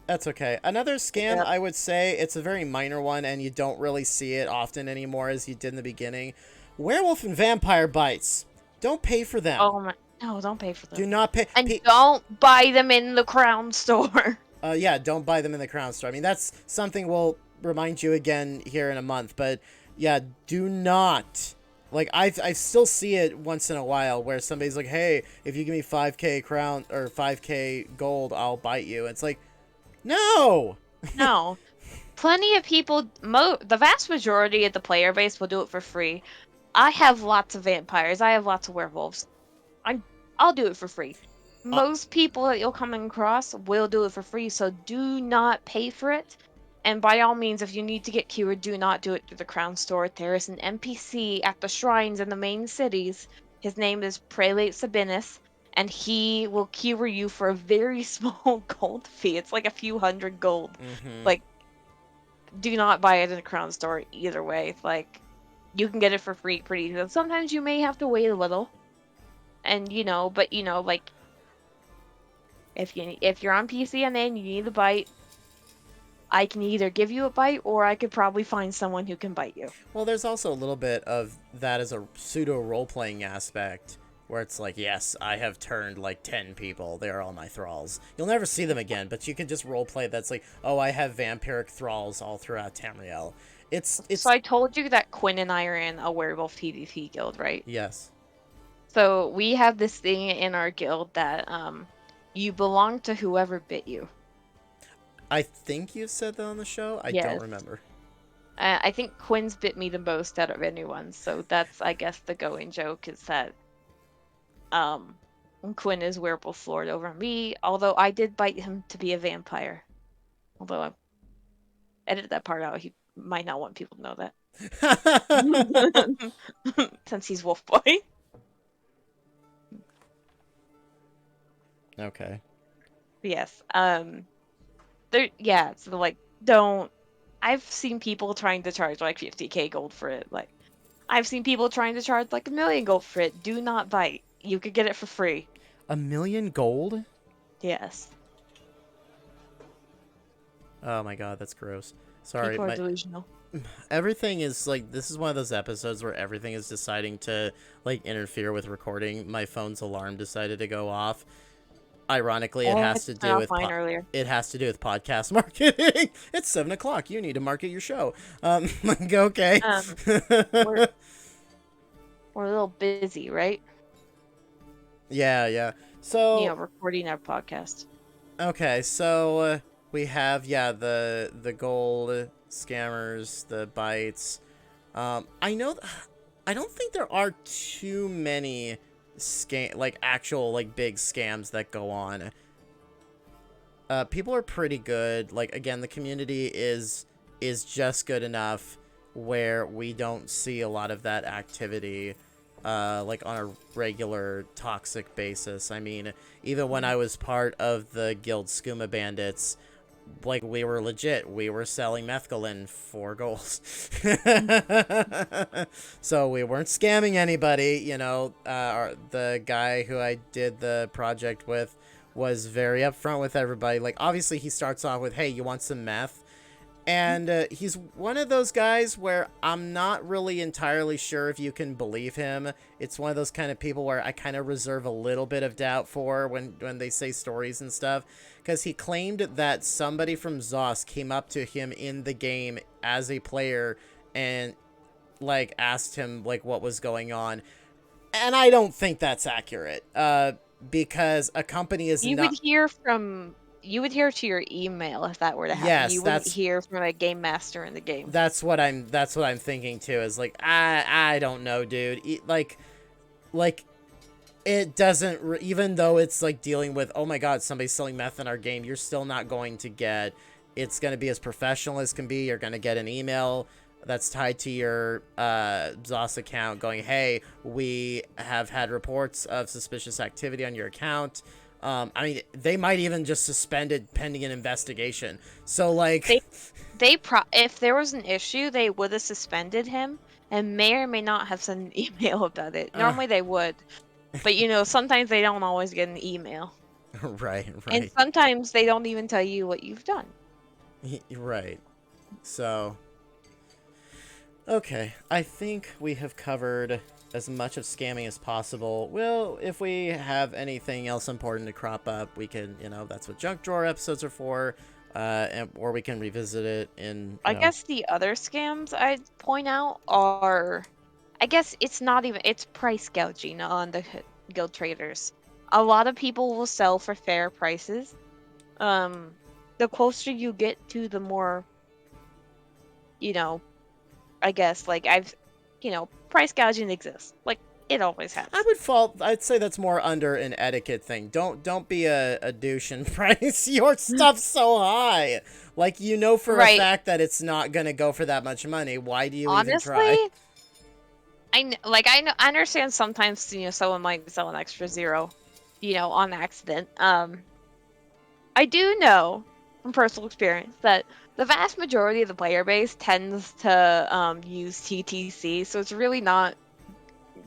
That's okay. Another scam, Yep. I would say, it's a very minor one, and you don't really see it often anymore as you did in the beginning. Werewolf and vampire bites. Don't pay for them. Oh my, no, don't pay for Do them. not pay. And don't buy them in the Crown store. Yeah, don't buy them in the Crown Store. I mean, that's something we'll remind you again here in a month. But yeah, do not. Like, I still see it once in a while where somebody's like, hey, if you give me 5k crown or 5k gold, I'll bite you. It's like, no! No. Plenty of people, the vast majority of the player base will do it for free. I have lots of vampires. I have lots of werewolves. I'll do it for free. Uh, Most people that you'll come across will do it for free, so do not pay for it. And by all means, if you need to get cured, do not do it through the Crown Store. There is an NPC at the shrines in the main cities. His name is Prelate Sabinus, and he will cure you for a very small gold fee. It's like a few hundred gold. mm-hmm. Like, do not buy it in the Crown Store either way. Like, you can get it for free pretty easily. Sometimes you may have to wait a little, and but like if you're on PC and then you need a bite, I can either give you a bite or I could probably find someone who can bite you. Well, there's also a little bit of that as a pseudo role-playing aspect where it's like, yes, I have turned like 10 people. They are all my thralls. You'll never see them again, but you can just roleplay that's like, oh, I have vampiric thralls all throughout Tamriel. It's So I told you that Quinn and I are in a werewolf PvP guild, right? yes. So we have this thing in our guild that you belong to whoever bit you. I think you said that on the show. I don't Yes. remember. I think Quinn's bit me the most out of anyone, so that's, I guess, the going joke is that um Quinn is werewolf lord over me, although I did bite him to be a vampire. Although I edited that part out, he might not want people to know that. Since he's wolf boy. Okay. Yes. Yeah, so like don't I've seen people trying to charge like 50k gold for it. Like I've seen people trying to charge like 1,000,000 gold for it. Do not bite. You could get it for free. 1,000,000 gold? Yes. Oh my god, that's gross. Sorry, People are delusional. everything is like, this is one of those episodes where everything is deciding to like interfere with recording. My phone's alarm decided to go off. Ironically, it has to do with earlier. it has to do with podcast marketing. It's 7 o'clock. You need to market your show. Like, okay. We're a little busy, right? Yeah. So recording our podcast. okay, so we have the gold scammers, the bites. I know. I don't think there are too many actual like big scams that go on. People are pretty good. Like, again, the community is just good enough where we don't see a lot of that activity like on a regular toxic basis. I mean, even when I was part of the guild Skooma Bandits, like, we were legit. We were selling methylene for gold. So we weren't scamming anybody. The guy who I did the project with was very upfront with everybody. Like, obviously he starts off with, hey, you want some meth? And he's one of those guys where I'm not really entirely sure if you can believe him. It's one of those kind of people where I kind of reserve a little bit of doubt for when they say stories and stuff. Because he claimed that somebody from ZOS came up to him in the game as a player and, like, asked him, like, what was going on. And I don't think that's accurate. Because a company is You not... You would hear to your email if that were to happen. Yes, you wouldn't hear from a game master in the game. That's what I'm thinking too. Is like, I don't know, dude. Like it doesn't, even though it's like dealing with, oh my god, somebody's selling meth in our game, you're still not going to get, it's going to be as professional as can be. You're going to get an email that's tied to your ZOS account going, hey, we have had reports of suspicious activity on your account. I mean, they might even just suspend it pending an investigation. So, like... if there was an issue, they would have suspended him and may or may not have sent an email about it. Normally they would. But, sometimes they don't always get an email. Right. And sometimes they don't even tell you what you've done. Right. So... Okay, I think we have covered as much of scamming as possible. Well, if we have anything else important to crop up, we can, that's what junk drawer episodes are for, or we can revisit it in... I guess the other scams I'd point out are, I guess it's price gouging on the guild traders. A lot of people will sell for fair prices. The closer you get to the more, I guess, like, price gouging exists. Like, it always has. I'd say that's more under an etiquette thing. Don't be a douche and price your stuff so high. Like, for a fact that it's not going to go for that much money. Why do you even try? I understand sometimes, someone might sell an extra zero, on accident. I do know from personal experience that the vast majority of the player base tends to use TTC, so it's really not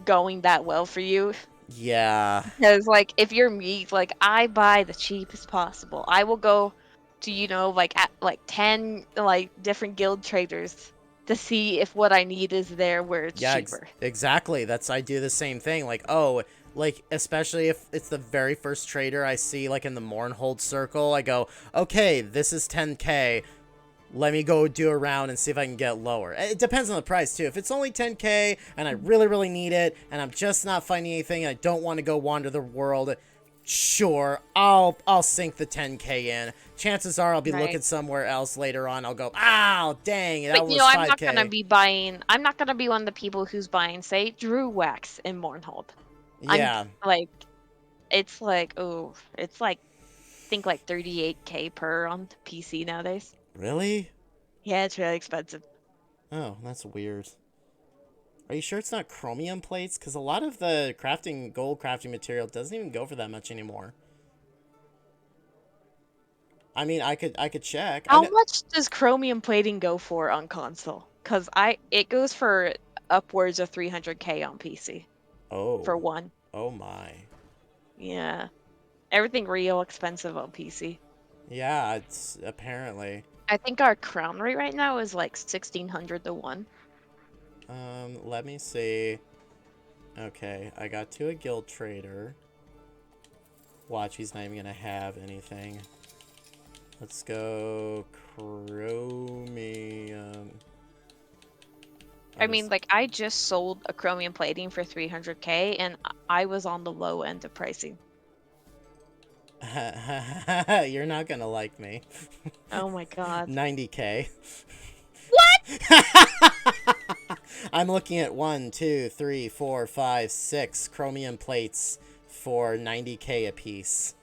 going that well for you. Yeah. Because, like, if you're me, like, I buy the cheapest possible. I will go to, at 10, different guild traders to see if what I need is there where it's cheaper. Exactly. I do the same thing. Like, oh... Like, especially if it's the very first trader I see, like, in the Mournhold circle, I go, okay, this is 10k, let me go do a round and see if I can get lower. It depends on the price, too. If it's only 10k, and I really, really need it, and I'm just not finding anything, and I don't want to go wander the world, Sure, I'll sink the 10K in. Chances are I'll be Right. looking somewhere else later on. I'll go, oh, dang, that But was I'm not gonna 5K. be buying. I'm not gonna be one of the people who's buying, say, Drew Wax in Mournhold. I'm Yeah. like, it's like, oh, it's like, think like 38K per on PC nowadays. Really? Yeah, it's really expensive. Oh, that's weird. Are you sure it's not chromium plates? Because a lot of the gold crafting material doesn't even go for that much anymore. I mean, I could check. I How know. much does chromium plating go for on console? Cause it goes for upwards of 300K on PC Oh, for one. oh my. Yeah, everything real expensive on PC. Yeah, it's apparently. I think our crown rate right now is like 1600 to one. Let me see. Okay, I got to a guild trader. Watch, he's not even gonna have anything. Let's go chromium. I mean, like, I just sold a chromium plating for 300K, and I was on the low end of pricing. You're not gonna like me. Oh my god. 90K. What? I'm looking at 1, 2, 3, 4, 5, 6 chromium plates for 90K a piece.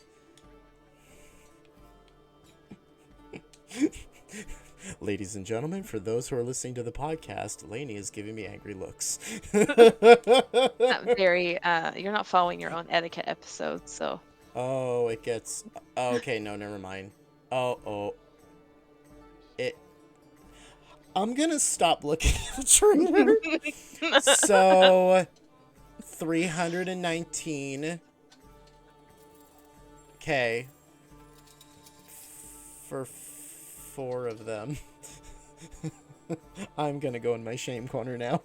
Ladies and gentlemen, for those who are listening to the podcast, Lainey is giving me angry looks. Not very, you're not following your own etiquette episodes, so. Oh, it gets... Oh, okay, no, never mind. Oh. It... I'm gonna stop looking at the trainer. So... 319K for 4 of them. I'm gonna go in my shame corner now.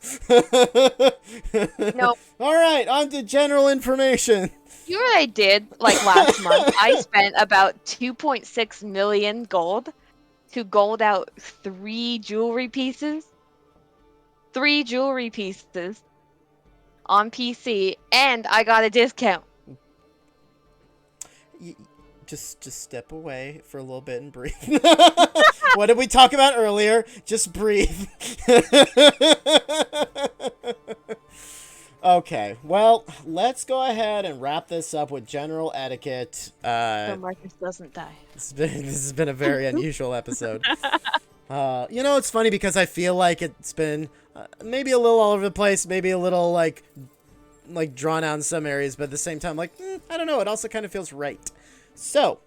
No. Alright, on to general information. You know what I did, like, last month? I spent about 2.6 million gold to gold out 3 jewelry pieces. 3 jewelry pieces on PC, and I got a discount. Just step away for a little bit and breathe. What did we talk about earlier? Just breathe. Okay, well, let's go ahead and wrap this up with general etiquette. So Marcus doesn't die. This has been a very unusual episode. It's funny because I feel like it's been maybe a little all over the place, maybe a little like drawn out in some areas, but at the same time, I don't know, it also kind of feels right. So,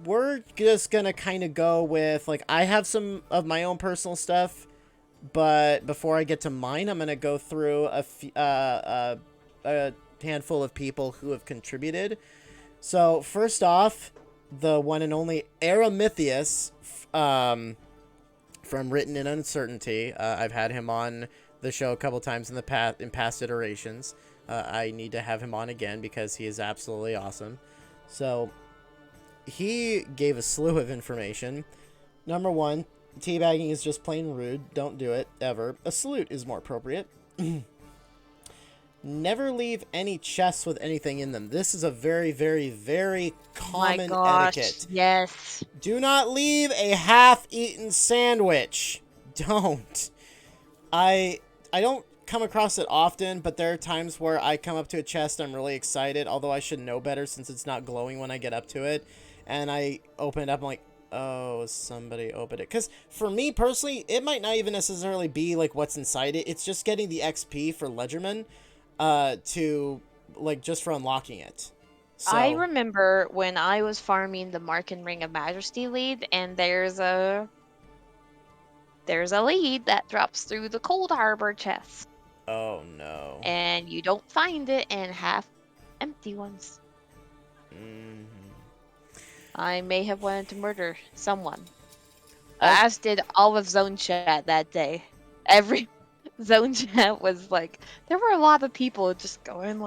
we're just gonna kind of go with, I have some of my own personal stuff, but before I get to mine, I'm gonna go through a handful of people who have contributed. So, first off, the one and only Aramithius, from Written in Uncertainty. I've had him on the show a couple times in past iterations. I need to have him on again because he is absolutely awesome. So, he gave a slew of information. Number 1, teabagging is just plain rude. Don't do it, ever. A salute is more appropriate. Never leave any chests with anything in them. This is a very, very, very common etiquette. Yes. Do not leave a half-eaten sandwich. Don't. I don't come across it often, but there are times where I come up to a chest, I'm really excited, although I should know better since it's not glowing when I get up to it, and I open it up, I'm like, oh, somebody opened it. Because for me personally, it might not even necessarily be what's inside it, it's just getting the XP for Ledgerman, just for unlocking it. So, I remember when I was farming the Mark and Ring of Majesty lead, and there's a lead that drops through the Cold Harbor chest. oh no. And you don't find it in half empty ones. Mm-hmm. I may have wanted to murder someone. As did all of Zone Chat that day. Every Zone Chat was there were a lot of people just going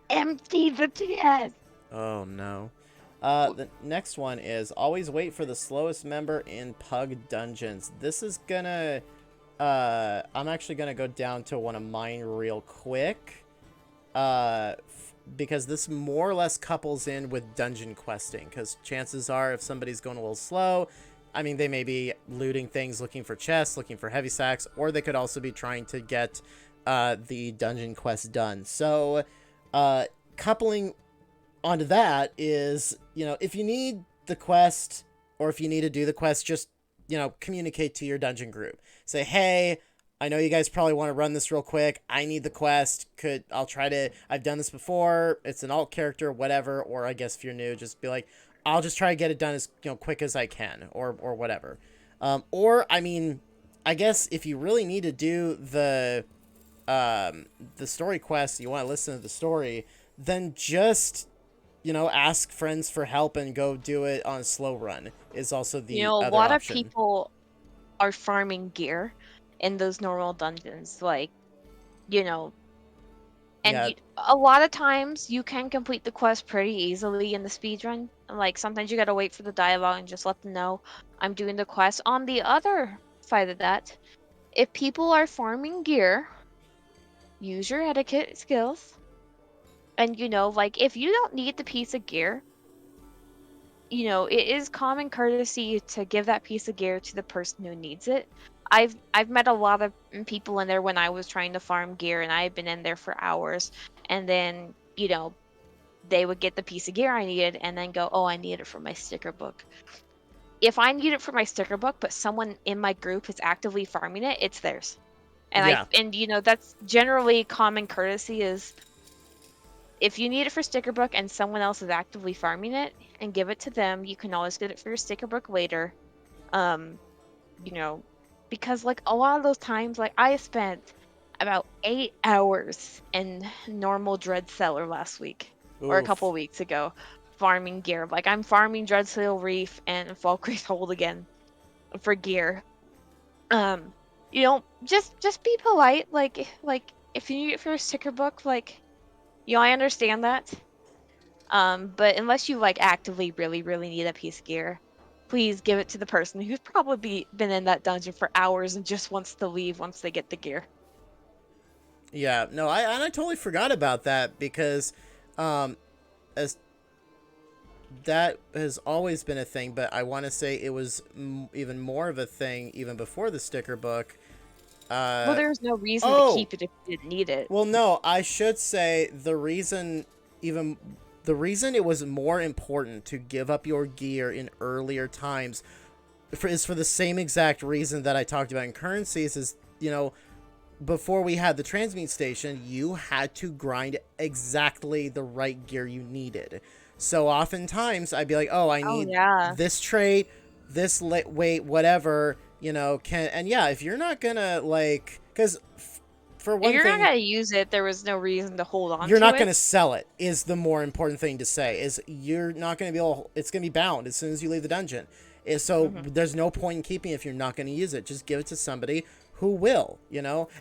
empty the chest. Oh no. The next one is always wait for the slowest member in Pug Dungeons. This is gonna, I'm actually gonna go down to one of mine real quick. because this more or less couples in with dungeon questing, because chances are if somebody's going a little slow, I mean, they may be looting things, looking for chests, looking for heavy sacks, or they could also be trying to get the dungeon quest done. So coupling onto that is, if you need the quest or if you need to do the quest, just, communicate to your dungeon group. Say, hey, I know you guys probably want to run this real quick. I need the quest. I've done this before. It's an alt character, whatever. Or I guess if you're new, just be like, I'll just try to get it done as quick as I can, or whatever. Or I mean, I guess if you really need to do the story quest, you want to listen to the story, then just ask friends for help and go do it on a slow run is also the A other lot of option. people are farming gear in those normal dungeons, like, and Yeah, a lot of times you can complete the quest pretty easily in the speedrun. Like, sometimes you gotta wait for the dialogue and just let them know I'm doing the quest. On the other side of that, if people are farming gear, use your etiquette skills. And, like, if you don't need the piece of gear, it is common courtesy to give that piece of gear to the person who needs it. I've met a lot of people in there when I was trying to farm gear, and I've been in there for hours, and then, they would get the piece of gear I needed and then go, oh, I need it for my sticker book. If I need it for my sticker book, but someone in my group is actively farming it, it's theirs. yeah, That's generally common courtesy is if you need it for sticker book and someone else is actively farming it and give it to them, you can always get it for your sticker book later. Um, you know, because like a lot of those times, like I spent about 8 hours in normal Dread Cellar last week or a couple oof, weeks ago farming gear. Like I'm farming Dreadsail Reef and Falkreath Hold again for gear. Um, just be polite. Like if you need it for a sticker book, like I understand that. But unless you like actively really, really need a piece of gear, please give it to the person who's probably been in that dungeon for hours and just wants to leave once they get the gear. yeah. No, I totally forgot about that because, as that has always been a thing, but I want to say it was even more of a thing even before the sticker book. Well, Uh, there's no reason to oh, keep it if you didn't need it. well, no, I should say even the reason it was more important to give up your gear in earlier times is for the same exact reason that I talked about in currencies is, before we had the transmute station, you had to grind exactly the right gear you needed. So oftentimes I'd be like, oh, I Oh need yeah. this trait, this weight, whatever, and yeah, if you're not gonna because for If one you're not thing, gonna use it, there was no reason to hold on you're to not going it. to sell it is the more important thing to say is you're not going to be able, it's going to be bound as soon as you leave the dungeon. So Hmm. there's no point in keeping it if you're not going to use it. Just give it to somebody who will,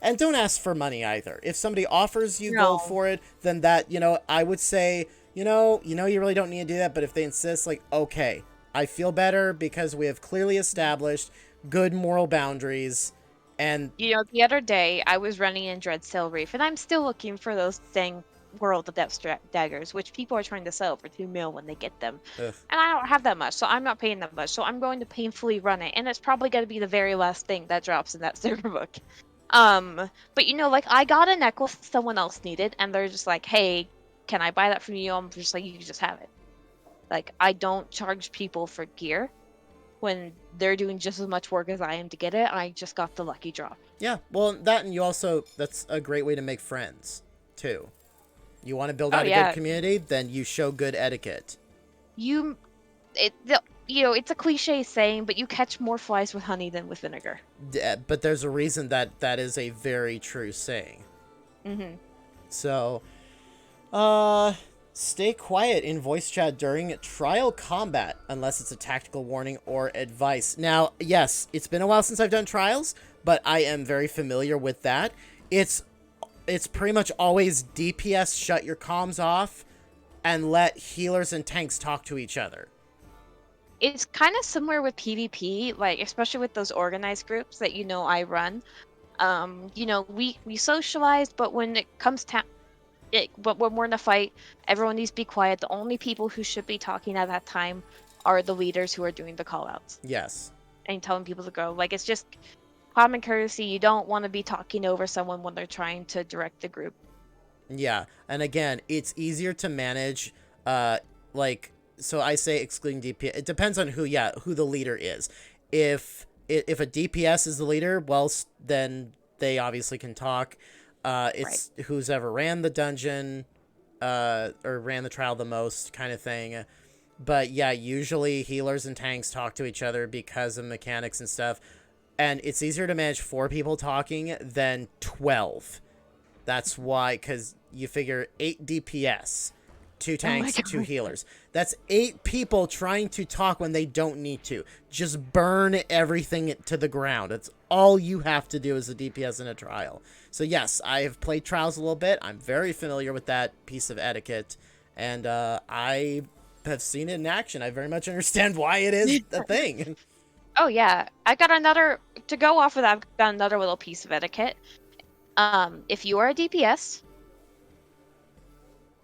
and don't ask for money either. If somebody offers you gold No. for it, then that, I would say, you really don't need to do that. But if they insist, like, okay, I feel better because we have clearly established good moral boundaries. And The other day I was running in Dreadsail Reef, and I'm still looking for those dang World of Depth daggers, which people are trying to sell for 2 mil when they get them. ugh, And I don't have that much, so I'm not paying that much. So I'm going to painfully run it, and it's probably going to be the very last thing that drops in that server book. But like I got a necklace someone else needed, and they're just like, "Hey, can I buy that from you?" I'm just like, "You can just have it." Like I don't charge people for gear when they're doing just as much work as I am to get it. I just got the lucky drop. yeah, well, that, and that's a great way to make friends too. You want to build Oh out a good yeah, community, then you show good etiquette. you it's a cliche saying, but you catch more flies with honey than with vinegar. But there's a reason that is a very true saying. Hmm. So, uh, stay quiet in voice chat during trial combat unless it's a tactical warning or advice. Now, yes, it's been a while since I've done trials, but I am very familiar with that. It's pretty much always DPS shut your comms off and let healers and tanks talk to each other. It's kind of similar with PvP, like especially with those organized groups that I run. We socialize, but when it comes But when we're in a fight, everyone needs to be quiet. The only people who should be talking at that time are the leaders who are doing the call-outs Yes. and telling people to go. Like, it's just common courtesy. You don't want to be talking over someone when they're trying to direct the group. Yeah, and again, it's easier to manage. Like, so I say excluding DPS. It depends on who the leader is. If a DPS is the leader, well, then they obviously can talk. It's Right. who's ever ran the dungeon, or ran the trial the most, kind of thing. But yeah, usually healers and tanks talk to each other because of mechanics and stuff. And it's easier to manage 4 people talking than 12. That's why, because you figure 8 DPS, 2 Oh my tanks, 2 god. healers. That's 8 people trying to talk when they don't need to. Just burn everything to the ground. That's all you have to do as a DPS in a trial. So yes, I have played trials a little bit. I'm very familiar with that piece of etiquette. And I have seen it in action. I very much understand why it is a thing. Oh yeah, I got another to go off of that. I've got another little piece of etiquette. If you are a DPS,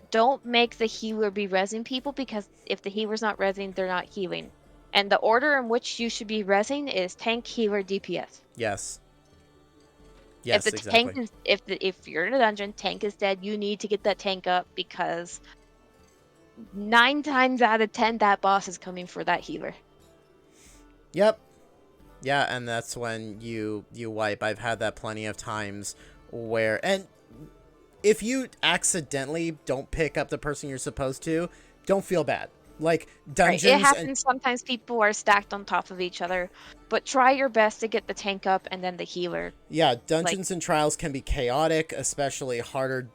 don't make the healer be rezzing people, because if the healer's not rezzing, they're not healing. And the order in which you should be rezzing is tank, healer, DPS. Yes. If the Yes, tank exactly. is if you're in a dungeon, tank is dead, you need to get that tank up, because 9 times out of 10 that boss is coming for that healer. Yep. Yeah, and that's when you wipe. I've had that plenty of times where, and if you accidentally don't pick up the person you're supposed to, don't feel bad. Like Right. It dungeons and happens sometimes, people are stacked on top of each other, but try your best to get the tank up and then the healer. yeah, Like, dungeons and trials can be chaotic, especially harder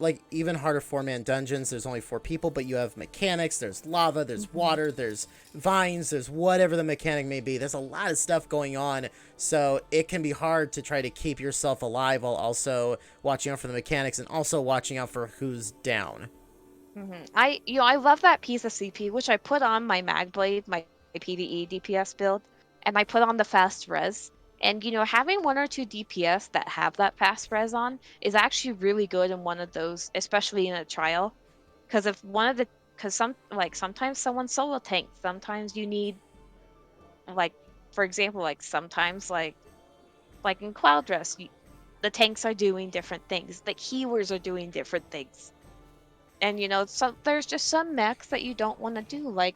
like even harder 4-man dungeons. There's only 4 people, but you have mechanics. There's lava, there's water, there's vines, there's whatever the mechanic may be. There's a lot of stuff going on, so it can be hard to try to keep yourself alive while also watching out for the mechanics and also watching out for who's down. I love that piece of CP, which I put on my Magblade, my PvE DPS build, and I put on the fast res. And having 1 or 2 DPS that have that fast res on is actually really good in one of those, especially in a trial. Because if one of the, because sometimes someone's solo tank, sometimes you need, like, for example, like sometimes like in Cloud Dress, the tanks are doing different things, the healers are doing different things. And there's just some mechs that you don't want to do. Like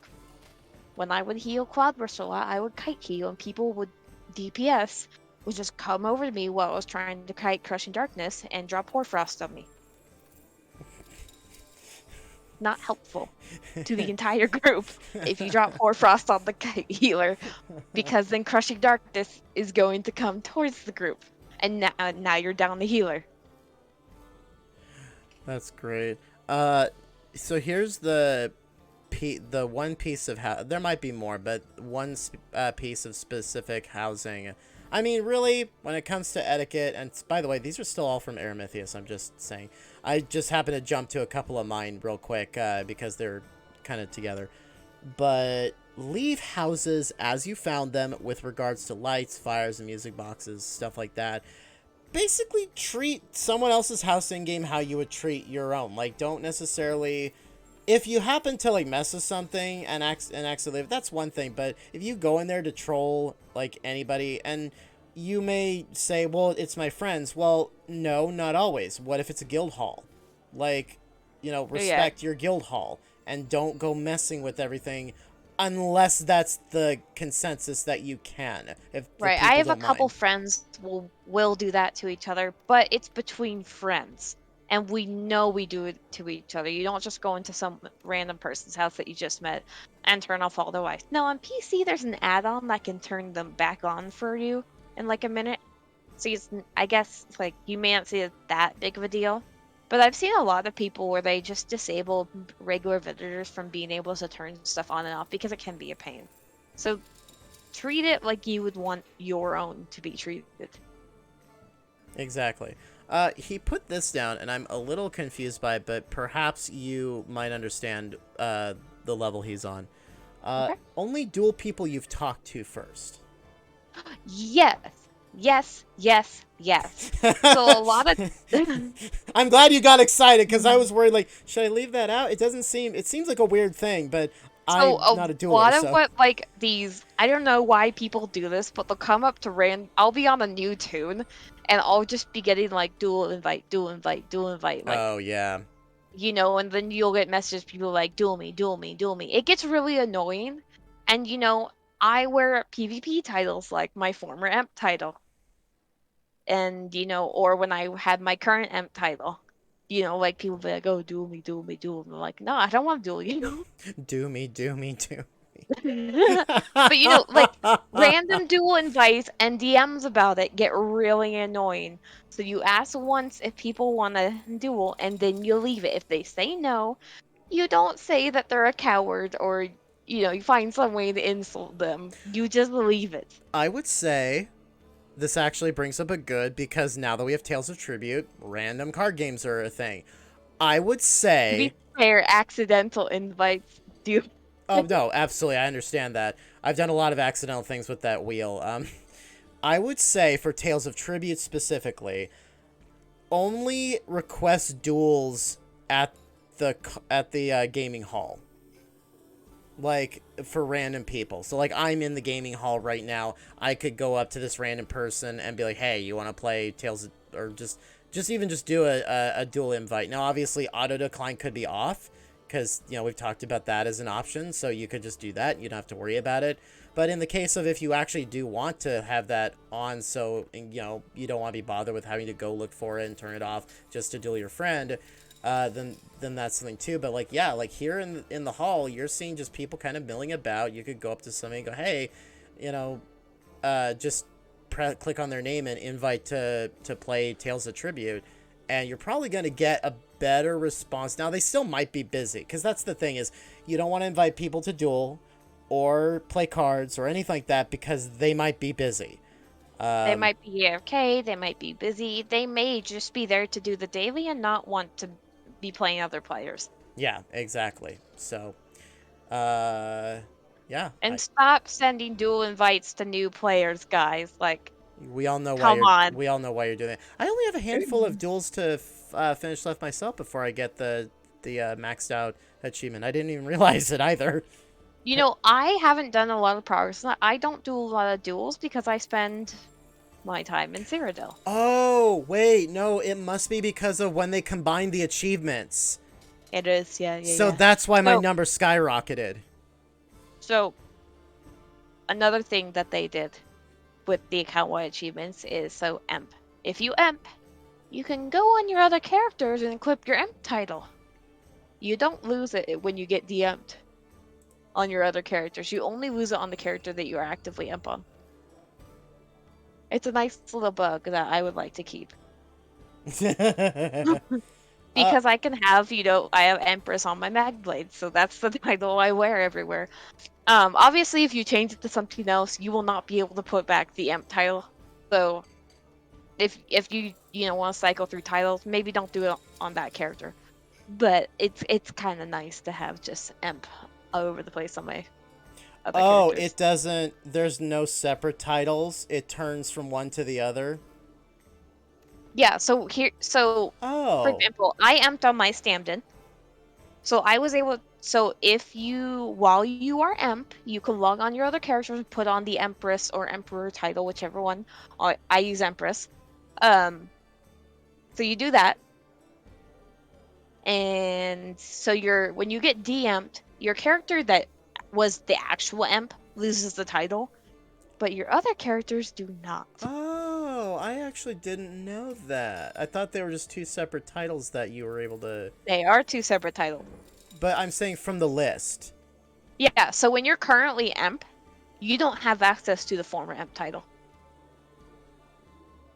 when I would heal Cloud Burst a lot, I would kite heal, and people would DPS would just come over to me while I was trying to kite Crushing Darkness and drop Hoarfrost on me. Not helpful to the entire group if you drop Hoarfrost on the kite healer, because then Crushing Darkness is going to come towards the group, and now you're down the healer. That's great. So here's the one piece of there might be more, but one piece of specific housing. I mean, really, when it comes to etiquette, and by the way, these are still all from Aramithius, I'm just saying. I just happen to jump to a couple of mine real quick because they're kind of together. But leave houses as you found them with regards to lights, fires, and music boxes, stuff like that. Basically, treat someone else's house in game how you would treat your own. Like, don't necessarily, if you happen to like mess with something and accidentally live, that's one thing. But if you go in there to troll like anybody, and you may say, well, it's my friends. Well, no, not always. What if it's a guild hall? Like, Yeah. respect your guild hall and don't go messing with everything unless that's the consensus that you can, if the Right. I people have a don't couple mind. friends will do that to each other, but it's between friends. And we know we do it to each other. You don't just go into some random person's house that you just met and turn off all their lights. No, on PC there's an add-on that can turn them back on for you in like a minute. So I guess it's like you may not see it that big of a deal. But I've seen a lot of people where they just disable regular visitors from being able to turn stuff on and off because it can be a pain. So treat it like you would want your own to be treated. Exactly. He put this down, and I'm a little confused by it, but perhaps you might understand the level he's on. Okay. Only duel people you've talked to first. Yes. Yes, yes, yes. So a lot of I'm glad you got excited because I was worried. Like, should I leave that out? It doesn't seem. It seems like a weird thing, but so I'm not a a dueler, lot of so. what like these I don't know why people do this, but they'll come up to I'll be on a new tune and I'll just be getting like dual invite, dual invite, dual invite, like Oh yeah. and then you'll get messages people like duel me, duel me, duel me. It gets really annoying. And I wear PvP titles like my former EMP title. And or when I had my current EMP title. Like people be like, "Oh, duel me, duel me, duel me." I'm like, "No, I don't want to duel you." Do me, do me, do. But like random dual invites and DMs about it get really annoying. So you ask once if people want to duel, and then you leave it. If they say no, you don't say that they're a coward or you find some way to insult them. You just leave it. I would say this actually brings up a good because now that we have Tales of Tribute, random card games are a thing. I would To be say. fair, accidental invites do. Oh no, absolutely, I understand that. I've done a lot of accidental things with that wheel. I would say for Tales of Tribute specifically, only request duels at the gaming hall, like for random people. So like I'm in the gaming hall right now. I could go up to this random person and be like, "Hey, you want to play Tales of, or just do a dual invite." Now, obviously, auto decline could be off because we've talked about that as an option. So you could just do that. You don't have to worry about it. But in the case of if you actually do want to have that on, so you don't want to be bothered with having to go look for it and turn it off just to duel your friend, then that's something too. But like like here in the hall, you're seeing just people kind of milling about. You could go up to somebody and go, hey, just click on their name and invite to play Tales of Tribute, and you're probably going to get a better response. Now they still might be busy because that's the thing is you don't want to invite people to duel or play cards or anything like that because they might be busy. They might be AFK, they might be busy, they may just be there to do the daily and not want to be playing other players. Yeah, exactly. So, uh, yeah, And stop sending dual invites to new players, guys. Like, we all know why come on. you're doing it. I only have a handful of duels to finish left myself before I get the maxed out achievement. I didn't even realize it either. I haven't done a lot of progress. I don't do a lot of duels because I spend my time in Cyrodiil. Oh wait, no, it must be because of when they combined the achievements. It is, yeah, So that's why my So, number skyrocketed. so another thing that they did with the account-wide achievements is so EMP. If you EMP, you can go on your other characters and clip your EMP title. You don't lose it when you get DM'd on your other characters. You only lose it on the character that you are actively EMP on. It's a nice little bug that I would like to keep. Because I can have, I have Empress on my mag blade, so that's the title I wear everywhere. Obviously, if you change it to something else, you will not be able to put back the EMP title. So, if you want to cycle through titles, maybe don't do it on that character. But it's kind of nice to have just EMP all over the place on my other characters. It doesn't. There's no separate titles. It turns from one to the other. Yeah. So for Oh. example, I EMP'd on my Stamden. So I was able. So while you are EMP, you can log on your other characters and put on the Empress or Emperor title, whichever one. I use Empress. So you do that, and so when you get DM'd, your character that was the actual EMP loses the title, but your other characters do not. Oh, I actually didn't know that. I thought they were just two separate titles that you were able to. They are two separate titles. But I'm saying from the list. Yeah, so when you're currently EMP, you don't have access to the former EMP title.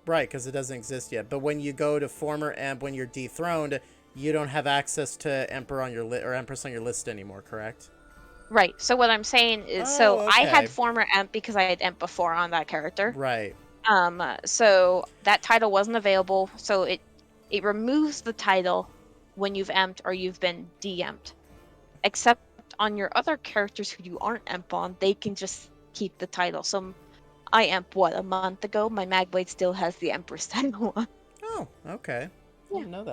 Right, because it doesn't exist yet. But when you go to former Emp, when you're dethroned, you don't have access to Emperor on your or Empress on your list anymore, correct? Right. So what I'm saying is, Oh, I okay. had former EMP because I had EMP before on that character. Right. So that title wasn't available. So it removes the title when you've EMP'd or you've been de-EMP'd. Except on your other characters who you aren't EMP on, they can just keep the title. So I amp a month ago. My mag blade still has the Empress title on. Oh, okay. Yeah. Didn't know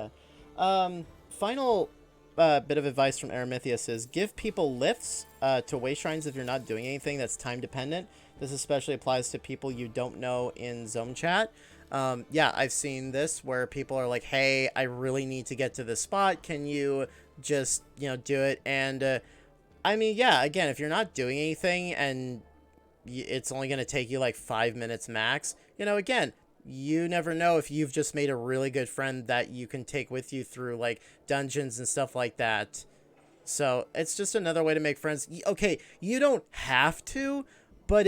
that. Final bit of advice from Aramithius is give people lifts to way shrines if you're not doing anything that's time dependent. This especially applies to people you don't know in Zone Chat. Yeah, I've seen this where people are like, hey, I really need to get to this spot. Can you just, do it? And I mean, yeah, again, if you're not doing anything and it's only going to take you like 5 minutes max, again, you never know if you've just made a really good friend that you can take with you through like dungeons and stuff like that. So it's just another way to make friends. Okay, you don't have to, but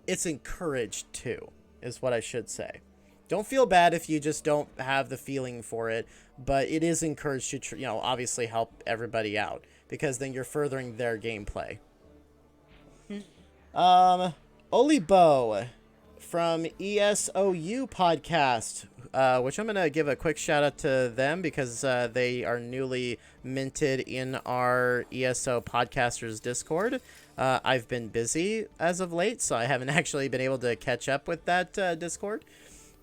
it's encouraged to, is what I should say. Don't feel bad if you just don't have the feeling for it, but it is encouraged to, obviously help everybody out because then you're furthering their gameplay. Olibo from ESOU podcast, which I'm going to give a quick shout out to them because they are newly minted in our ESO podcasters Discord. I've been busy as of late, so I haven't actually been able to catch up with that Discord.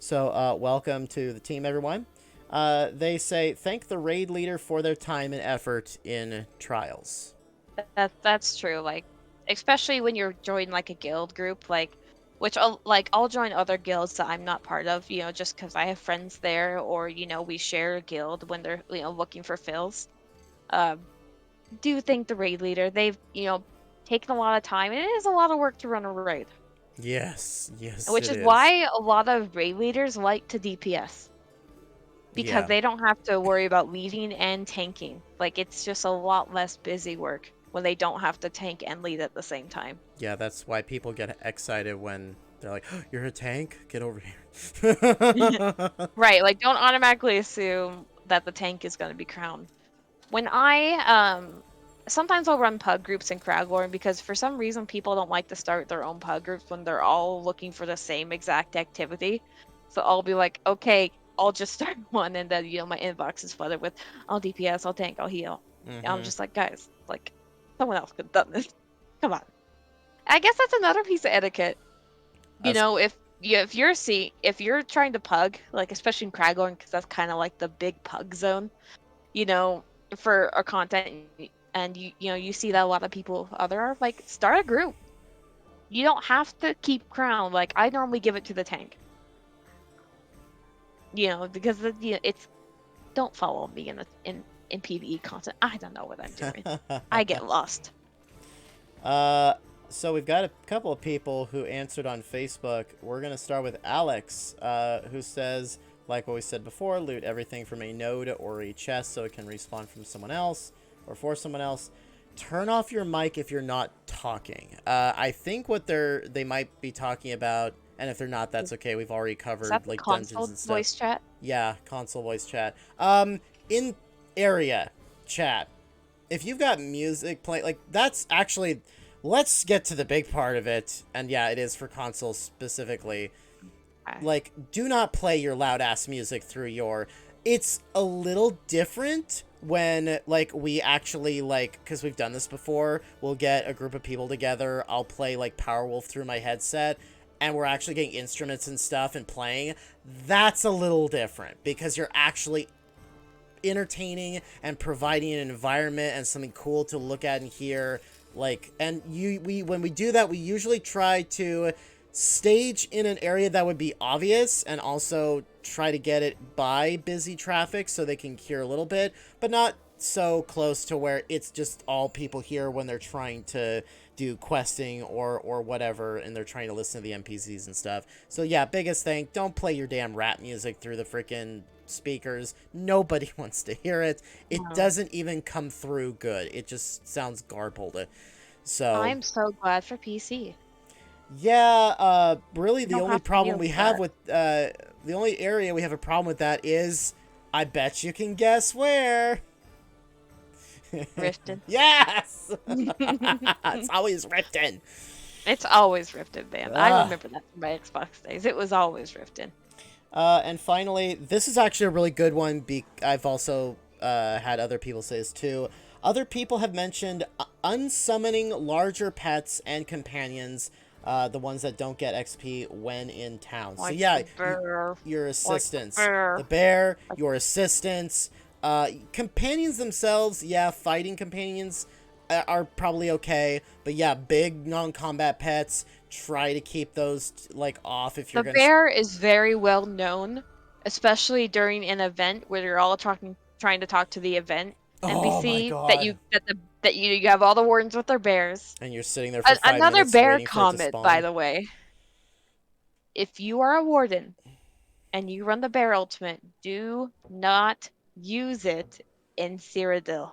So welcome to the team, everyone. They say, thank the raid leader for their time and effort in trials. That's true. Like, especially when you're joining like a guild group, which I'll join other guilds that I'm not part of, just because I have friends there, or we share a guild when they're looking for fills. Do thank the raid leader. They've taken a lot of time, and it is a lot of work to run a raid. Yes, Which is why a lot of raid leaders like to DPS. Because they don't have to worry about leading and tanking. Like, it's just a lot less busy work when they don't have to tank and lead at the same time. Yeah, that's why people get excited when they're like, oh, you're a tank? Get over here. Right, like, don't automatically assume that the tank is going to be crowned. When sometimes I'll run pug groups in Kragorn because for some reason people don't like to start their own pug groups when they're all looking for the same exact activity. So I'll be like, okay, I'll just start one, and then my inbox is flooded with, I'll DPS, I'll tank, I'll heal. And I'm just like, guys, like, someone else could have done this. Come on. I guess that's another piece of etiquette. If you're trying to pug, like especially in Kragorn, because that's kind of like the big pug zone, for our content, and you see that a lot of people are like, start a group. You don't have to keep crown. Like, I normally give it to the tank. Because it's, don't follow me in PvE content. I don't know what I'm doing. I get lost. So we've got a couple of people who answered on Facebook. We're gonna start with Alex, who says, like what we said before, loot everything from a node or a chest so it can respawn from someone else or for someone else. Turn off your mic if you're not talking. I think what they might be talking about, and if they're not, that's okay. We've already covered like dungeons and stuff. Voice chat? Yeah, console voice chat. In area chat, if you've got music playing, like, that's actually, let's get to the big part of it. And yeah, it is for consoles specifically. Like, do not play your loud ass music through your, it's a little different when, like, we actually, like, because we've done this before, we'll get a group of people together, I'll play, like, Powerwolf through my headset, and we're actually getting instruments and stuff and playing. That's a little different, because you're actually entertaining and providing an environment and something cool to look at and hear. Like, and when we do that, we usually try to stage in an area that would be obvious and also try to get it by busy traffic so they can hear a little bit, but not so close to where it's just all people hear when they're trying to do questing or whatever, and they're trying to listen to the NPCs and stuff. So yeah, biggest thing, don't play your damn rap music through the freaking speakers. Nobody wants to hear it. It doesn't even come through good. It just sounds garbled. So I'm so glad for PC. Yeah, really the only problem we have with the only area we have a problem with that is, I bet you can guess where. Riften. Yes. It's always Riften. It's always Riften, man. I remember that from my Xbox days. It was always Riften. And finally, this is actually a really good one. I've also had other people say this too. Other people have mentioned unsummoning larger pets and companions the ones that don't get XP when in town. So Like yeah, the bear. your Like the assistants, bear. the bear, your assistants, companions themselves. Yeah, fighting companions are probably okay, but yeah, big non-combat pets. Try to keep those like off if you're The gonna. bear is very well known, especially during an event where you're all trying to talk to the event Oh my NPC that god! you have all the wardens with their bears. And you're sitting there for five Another minutes bear waiting for it to comment, by spawn. the way. If you are a warden and you run the bear ultimate, do not use it in Cyrodiil.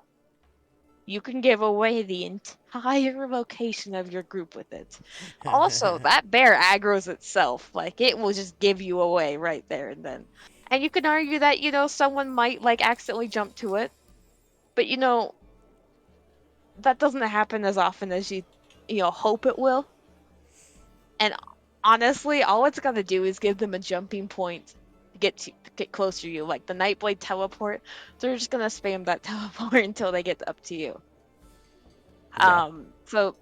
You can give away the entire location of your group with it. Also, that bear aggroes itself. Like, it will just give you away right there and then. And you can argue that, someone might, like, accidentally jump to it. But, that doesn't happen as often as you hope it will. And honestly, all it's gonna do is give them a jumping point to get closer to you. Like the Nightblade teleport, they're just gonna spam that teleport until they get up to you. Yeah. So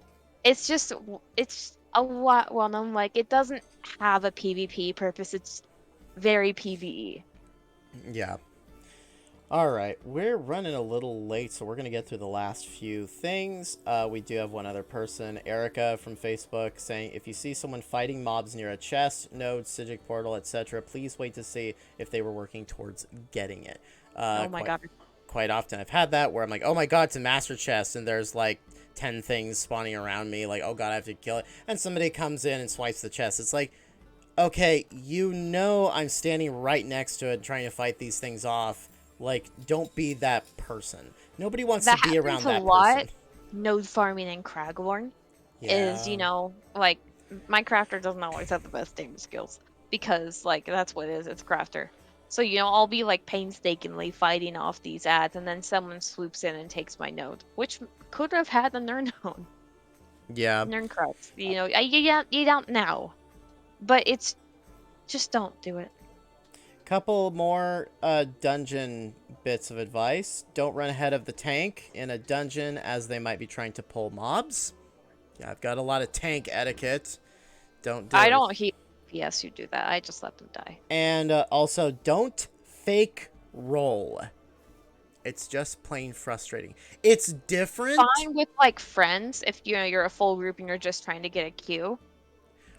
it's a lot. Well, I'm like, it doesn't have a PvP purpose. It's very PvE. Yeah. All right, we're running a little late, so we're going to get through the last few things. We do have one other person, Erica from Facebook, saying, if you see someone fighting mobs near a chest, node, Sigic portal, etc., please wait to see if they were working towards getting it. Oh my god. Quite often I've had that where I'm like, oh my god, it's a master chest, and there's like 10 things spawning around me, like, oh god, I have to kill it. And somebody comes in and swipes the chest. It's like, okay, I'm standing right next to it trying to fight these things off. Like, don't be that person. Nobody wants That to be happens around a that lot. person. Node farming in Cragorn is, Yeah. like, my crafter doesn't always have the best aim skills because, like, that's what it is. It's crafter. So, I'll be, like, painstakingly fighting off these ads, and then someone swoops in and takes my node, which could have had a Nern node. Yeah. Nern crux. You don't know. But it's just don't do it. Couple more dungeon bits of advice. Don't run ahead of the tank in a dungeon as they might be trying to pull mobs. Yeah, I've got a lot of tank etiquette. Don't do it. I don't heal FPS who do that. I just let them die. And also, don't fake roll. It's just plain frustrating. It's different. Fine with like friends if you're a full group and you're just trying to get a queue.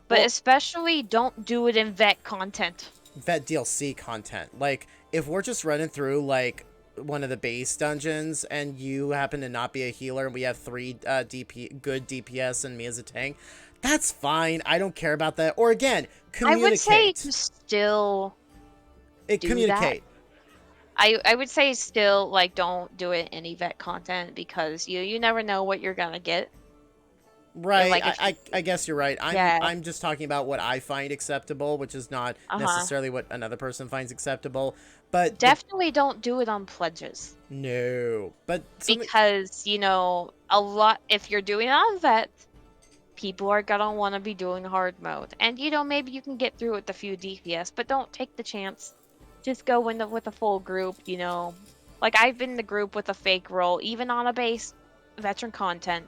But Well, especially don't do it in vet content. vet DLC content. Like, if we're just running through, like, one of the base dungeons and you happen to not be a healer and we have 3 good DPS and me as a tank, that's fine. I don't care about that. Or again, communicate. I would say to still communicate. that. I would say still, like, don't do it in vet content because you never know what you're gonna get. Right, like, I guess you're right. I'm just talking about what I find acceptable, which is not necessarily what another person finds acceptable. But definitely don't do it on pledges. No, but because a lot, if you're doing it on vet, people are gonna want to be doing hard mode, and maybe you can get through with a few DPS, but don't take the chance. Just go in with a full group. Like I've been in the group with a fake role, even on a base veteran content.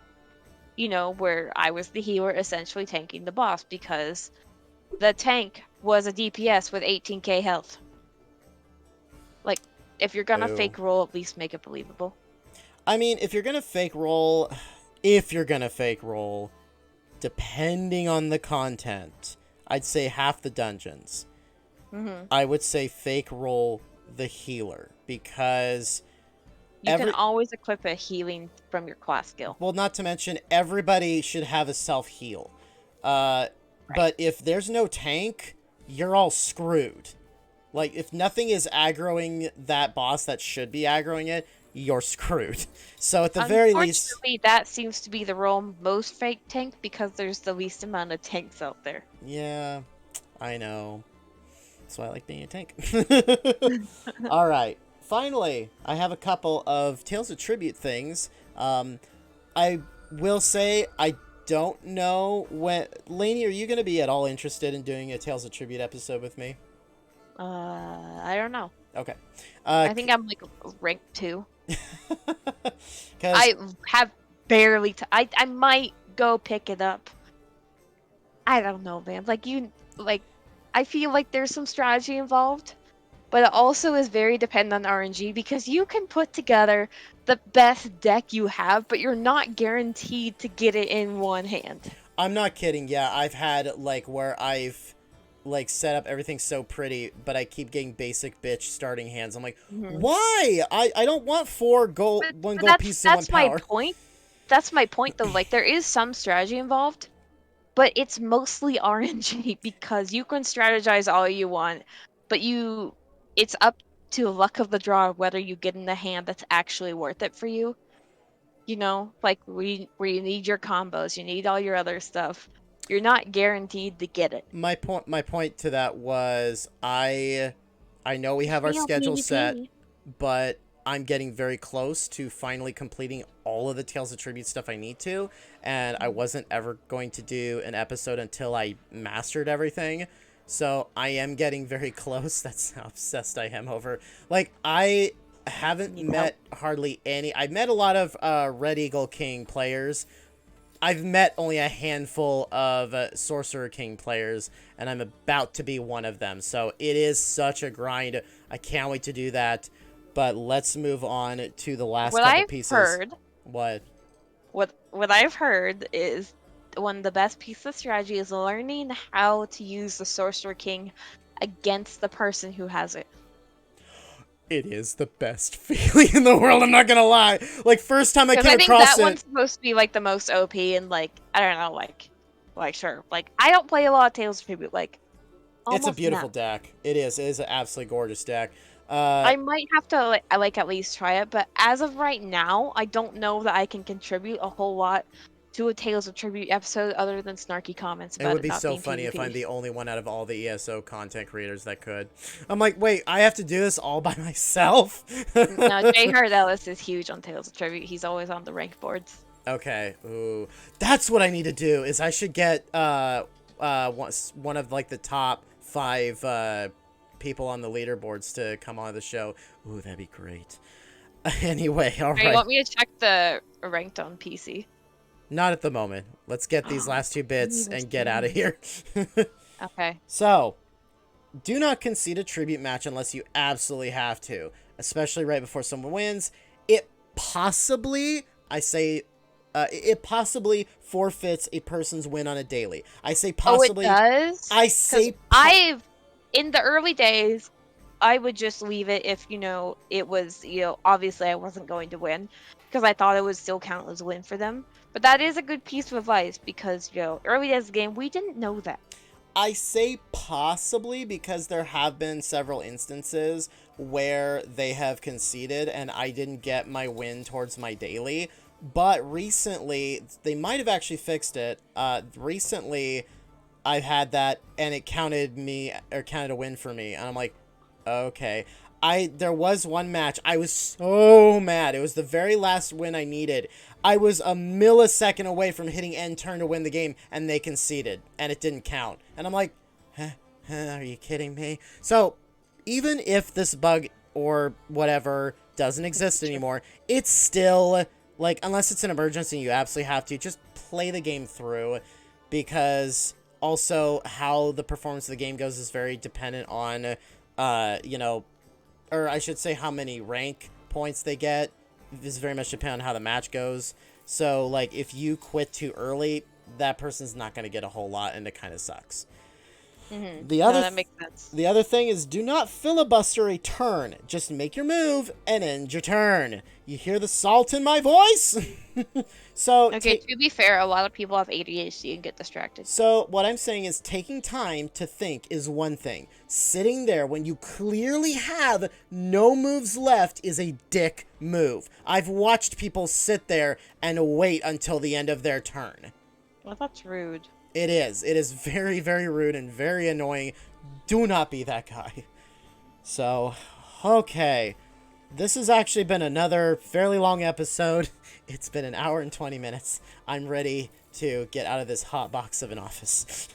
Where I was the healer essentially tanking the boss because the tank was a DPS with 18k health. Like, if you're gonna fake roll, at least make it believable. I mean, if you're gonna fake roll, depending on the content, I'd say half the dungeons. I would say fake roll the healer because you can always equip a healing from your class skill. Well, not to mention, everybody should have a self-heal. Right. But if there's no tank, you're all screwed. Like, if nothing is aggroing that boss that should be aggroing it, you're screwed. So at the very least... Unfortunately, that seems to be the role most fake tank because there's the least amount of tanks out there. Yeah, I know. That's why I like being a tank. All right. Finally, I have a couple of Tales of Tribute things. I will say I don't know when... Lainy, are you going to be at all interested in doing a Tales of Tribute episode with me? I don't know. Okay. I think I'm like rank 2. Because I have barely... I might go pick it up. I don't know, man. Like, I feel like there's some strategy involved, but it also is very dependent on RNG because you can put together the best deck you have, but you're not guaranteed to get it in one hand. I'm not kidding. Yeah, I've had like where I've like set up everything so pretty, but I keep getting basic bitch starting hands. I'm like, Hmm. why? I don't want one But gold piece and one that's my power. point. That's my point, though. Like, there is some strategy involved, but it's mostly RNG because you can strategize all you want, but it's up to the luck of the draw whether you get in the hand that's actually worth it for you. You know, like where you need your combos, you need all your other stuff. You're not guaranteed to get it. My point to that was I know we have our Real schedule set, PvP. but I'm getting very close to finally completing all of the Tales of Tribute stuff I need to, and I wasn't ever going to do an episode until I mastered everything. So I am getting very close. That's how obsessed I am over. Like, I haven't Need help. met hardly any. I've met a lot of Red Eagle King players. I've met only a handful of Sorcerer King players, and I'm about to be one of them. So it is such a grind. I can't wait to do that. But let's move on to the last What couple I've pieces. heard, What? what I've heard is one of the best pieces of strategy is learning how to use the Sorcerer King against the person who has it. It is the best feeling in the world, I'm not gonna lie. Like, first time I Because came I think across that it, one's supposed to be like the most OP and like I don't know, like sure. Like I don't play a lot of Tales of Tribute, like it's a almost beautiful none. deck. It is. It is an absolutely gorgeous deck. Uh, I might have to like at least try it, but as of right now, I don't know that I can contribute a whole lot to a Tales of Tribute episode other than snarky comments It about would it be not so being funny if I'm PvP. the only one out of all the ESO content creators that could. I'm like, wait, I have to do this all by myself? No, Jay Hart Ellis is huge on Tales of Tribute. He's always on the rank boards. Okay. Ooh. That's what I need to do, is I should get one of like the top 5 people on the leaderboards to come on the show. Ooh, that'd be great. Anyway, all Or you right. want me to check the ranked on PC? Not at the moment. Let's get these I last 2 didn't bits even and get out of see. here. Okay. So, do not concede a tribute match unless you absolutely have to, especially right before someone wins. It possibly, I say, it possibly forfeits a person's win on a daily. I say Oh, it possibly. does? I Because say in the early days, I would just leave it if, it was, obviously I wasn't going to win because I thought it would still count as a win for them. But that is a good piece of advice because, early days of the game, we didn't know that. I say possibly because there have been several instances where they have conceded and I didn't get my win towards my daily. But recently, they might have actually fixed it. Recently, I've had that and it counted a win for me. And I'm like, okay. There was one match. I was so mad. It was the very last win I needed. I was a millisecond away from hitting end turn to win the game, and they conceded, and it didn't count. And I'm like, are you kidding me? So, even if this bug or whatever doesn't exist anymore, it's still, like, unless it's an emergency and you absolutely have to, just play the game through, because also how the performance of the game goes is very dependent on, or I should say how many rank points they get is very much dependent on how the match goes. So, like, if you quit too early, that person's not going to get a whole lot, and it kind of sucks. Mm-hmm. The No, other that makes sense. the other thing is, do not filibuster a turn. Just make your move and end your turn. You hear the salt in my voice? So, Okay, to be fair, a lot of people have ADHD and get distracted. So what I'm saying is taking time to think is one thing. Sitting there when you clearly have no moves left is a dick move. I've watched people sit there and wait until the end of their turn. Well, that's rude. It is. It is very, very rude and very annoying. Do not be that guy. So, okay. This has actually been another fairly long episode. It's been an hour and 20 minutes. I'm ready to get out of this hot box of an office.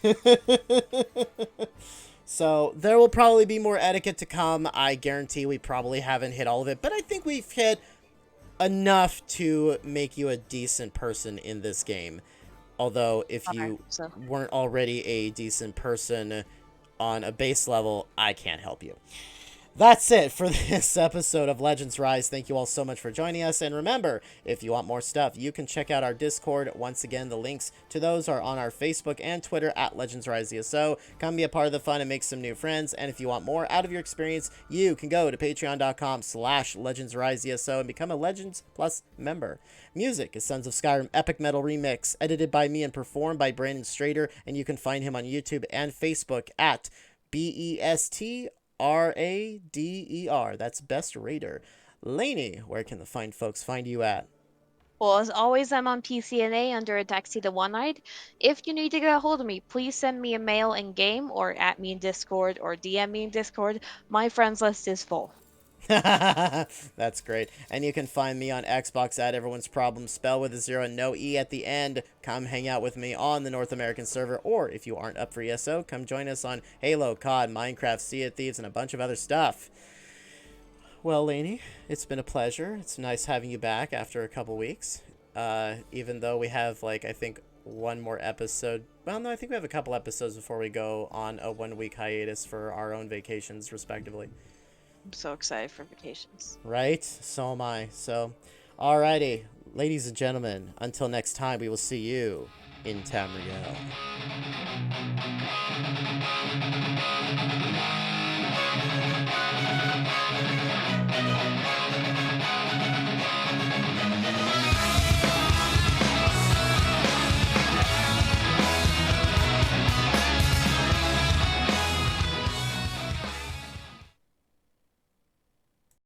So there will probably be more etiquette to come. I guarantee we probably haven't hit all of it, but I think we've hit enough to make you a decent person in this game. Although, if Okay, you so weren't already a decent person on a base level, I can't help you. That's it for this episode of Legends Rise. Thank you all so much for joining us. And remember, if you want more stuff, you can check out our Discord. Once again, the links to those are on our Facebook and Twitter at Legends Rise ESO. Come be a part of the fun and make some new friends. And if you want more out of your experience, you can go to patreon.com/Legends Rise ESO and become a Legends Plus member. Music is Sons of Skyrim Epic Metal Remix, edited by me and performed by Brandon Strader. And you can find him on YouTube and Facebook at BEST RADER. That's Best Raider. Lainy, where can the fine folks find you at? well, as always, I'm on PCNA under a Taxi the One-Eyed. If you need to get a hold of me, please send me a mail in game or at me in Discord or DM me in Discord. My friends list is full. That's great. And you can find me on Xbox at Everyone's Problem, spell with a 0 and no E at the end. Come hang out with me on the North American server, or if you aren't up for ESO, come join us on Halo, COD, Minecraft, Sea of Thieves, and a bunch of other stuff. Well, Lainey, it's been a pleasure. It's nice having you back after a couple weeks. Even though we have, like, I think one more episode. Well, no, I think we have a couple episodes before we go on a 1 week hiatus for our own vacations, respectively. I'm so excited for vacations. Right? So am I. So, alrighty. Ladies and gentlemen, until next time, we will see you in Tamriel.